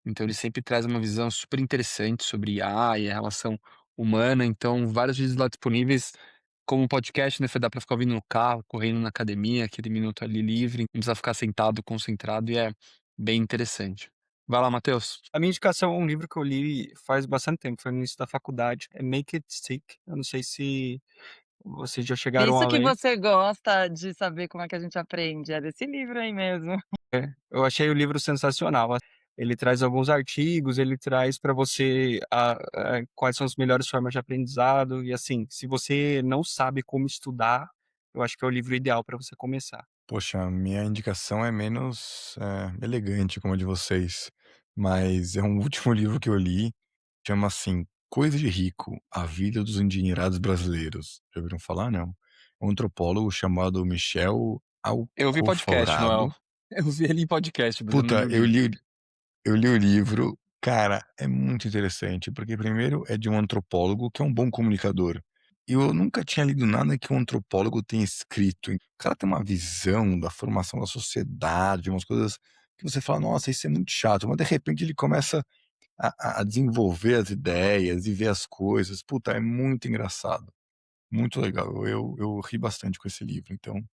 [SPEAKER 1] então ele sempre traz uma visão super interessante sobre IA e a relação humana, então vários vídeos lá disponíveis como podcast, né, dá pra ficar ouvindo no carro, correndo na academia, aquele minuto ali livre, não precisa ficar sentado, concentrado e é bem interessante. Vai lá, Matheus.
[SPEAKER 4] A minha indicação é um livro que eu li faz bastante tempo, foi no início da faculdade, é Make It Stick. Eu não sei se vocês já chegaram
[SPEAKER 2] Visto
[SPEAKER 4] a
[SPEAKER 2] que
[SPEAKER 4] ler.
[SPEAKER 2] você gosta de saber como é que a gente aprende, é desse livro aí mesmo.
[SPEAKER 4] Eu achei o livro sensacional. Ele traz alguns artigos, ele traz para você quais são as melhores formas de aprendizado e, assim, se você não sabe como estudar, eu acho que é o livro ideal para você começar.
[SPEAKER 3] Poxa, a minha indicação é menos, elegante como a de vocês, mas é um último livro que eu li, chama assim, Coisa de Rico, A Vida dos Endinheirados Brasileiros. Já ouviram falar? Não. É um antropólogo chamado Michel
[SPEAKER 1] Eu vi podcast, Noel.
[SPEAKER 3] Alcoforado.
[SPEAKER 1] Eu vi ele em podcast, mas eu não li
[SPEAKER 3] Puta,
[SPEAKER 1] o livro.
[SPEAKER 3] eu li o livro, cara, é muito interessante, porque primeiro é de um antropólogo que é um bom comunicador. E eu nunca tinha lido nada que um antropólogo tenha escrito. O cara tem uma visão da formação da sociedade, umas coisas que você fala, nossa, isso é muito chato, mas de repente ele começa a desenvolver as ideias e ver as coisas. Puta, é muito engraçado, muito legal. Eu ri bastante com esse livro, então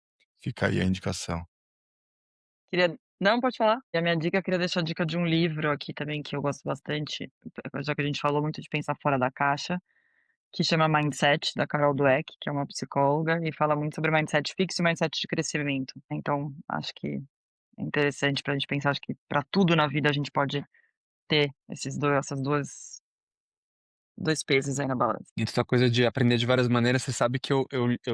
[SPEAKER 3] fica aí a indicação.
[SPEAKER 2] Não, pode falar. E a minha dica, eu queria deixar a dica de um livro aqui também que eu gosto bastante, já que a gente falou muito de pensar fora da caixa, que chama Mindset, da Carol Dweck, que é uma psicóloga, e fala muito sobre mindset fixo e mindset de crescimento. Então, acho que é interessante pra gente pensar, acho que para tudo na vida a gente pode ter essas dois pesos aí na balança.
[SPEAKER 1] E essa coisa de aprender de várias maneiras, você sabe que eu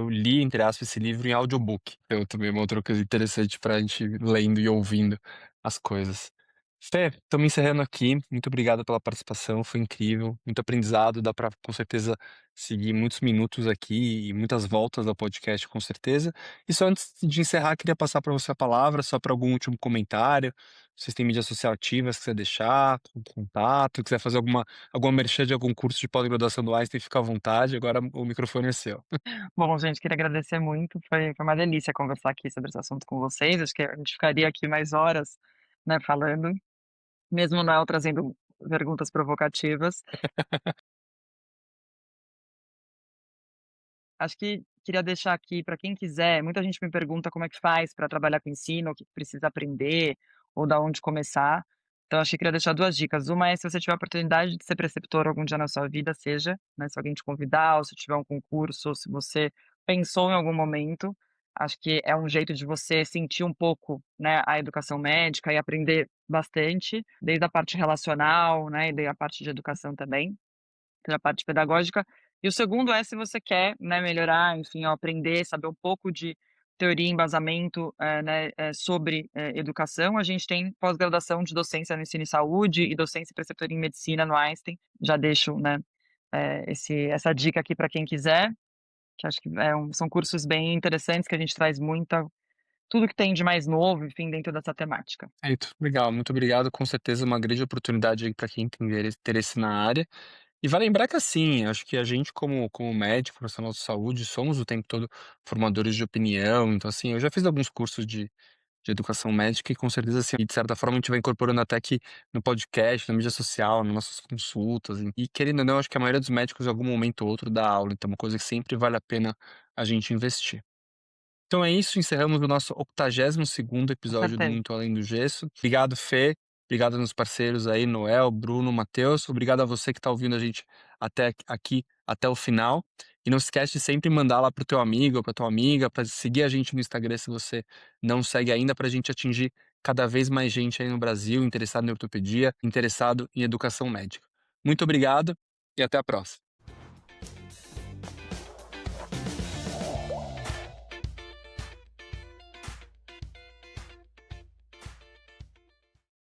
[SPEAKER 1] li, entre aspas, esse livro em audiobook. Então também é uma outra coisa interessante pra gente ir lendo e ouvindo as coisas. Fê, estamos encerrando aqui. Muito obrigado pela participação, foi incrível, muito aprendizado. Dá pra com certeza seguir muitos minutos aqui e muitas voltas ao podcast, com certeza. E só antes de encerrar, queria passar para você a palavra, só para algum último comentário. Vocês têm mídias sociais ativas que você deixar, com contato, quiser fazer alguma merchan de algum curso de pós-graduação do Einstein, fica à vontade, agora o microfone é seu.
[SPEAKER 2] Bom, gente, queria agradecer muito, foi uma delícia conversar aqui sobre esse assunto com vocês, acho que a gente ficaria aqui mais horas, né, falando, mesmo o Noel trazendo perguntas provocativas. Acho que queria deixar aqui para quem quiser, muita gente me pergunta como é que faz para trabalhar com ensino, o que precisa aprender ou da onde começar. Então acho que queria deixar 2 dicas. Uma é se você tiver a oportunidade de ser preceptor algum dia na sua vida, seja, né, se alguém te convidar ou se tiver um concurso, ou se você pensou em algum momento, acho que é um jeito de você sentir um pouco, né, a educação médica e aprender bastante, desde a parte relacional, né, e daí a parte de educação também pela parte pedagógica. E o segundo é se você quer, né, melhorar, enfim, ou aprender, saber um pouco de teoria e embasamento, né, sobre, educação, a gente tem pós-graduação de docência no ensino e saúde e docência e preceptoria em medicina no Einstein. Já deixo, né, essa dica aqui para quem quiser, que acho que são cursos bem interessantes que a gente traz tudo que tem de mais novo, enfim, dentro dessa temática.
[SPEAKER 1] Perfeito, legal, muito obrigado. Com certeza uma grande oportunidade aí para quem tem interesse na área. E vai lembrar que assim, acho que a gente como médico, profissional de saúde, somos o tempo todo formadores de opinião. Então, assim, eu já fiz alguns cursos de educação médica e com certeza, assim, e de certa forma a gente vai incorporando até que no podcast, na mídia social, nas nossas consultas. E querendo ou não, acho que a maioria dos médicos em algum momento ou outro dá aula. Então, é uma coisa que sempre vale a pena a gente investir. Então é isso, encerramos o nosso 82º
[SPEAKER 2] Com
[SPEAKER 1] episódio do
[SPEAKER 2] certeza.
[SPEAKER 1] Muito Além do Gesso. Obrigado, Fê. Obrigado aos parceiros aí, Noel, Bruno, Matheus. Obrigado a você que está ouvindo a gente até aqui, até o final. E não esquece de sempre mandar lá pro teu amigo ou pra tua amiga, para seguir a gente no Instagram se você não segue ainda, para a gente atingir cada vez mais gente aí no Brasil interessado em ortopedia, interessado em educação médica. Muito obrigado e até a próxima.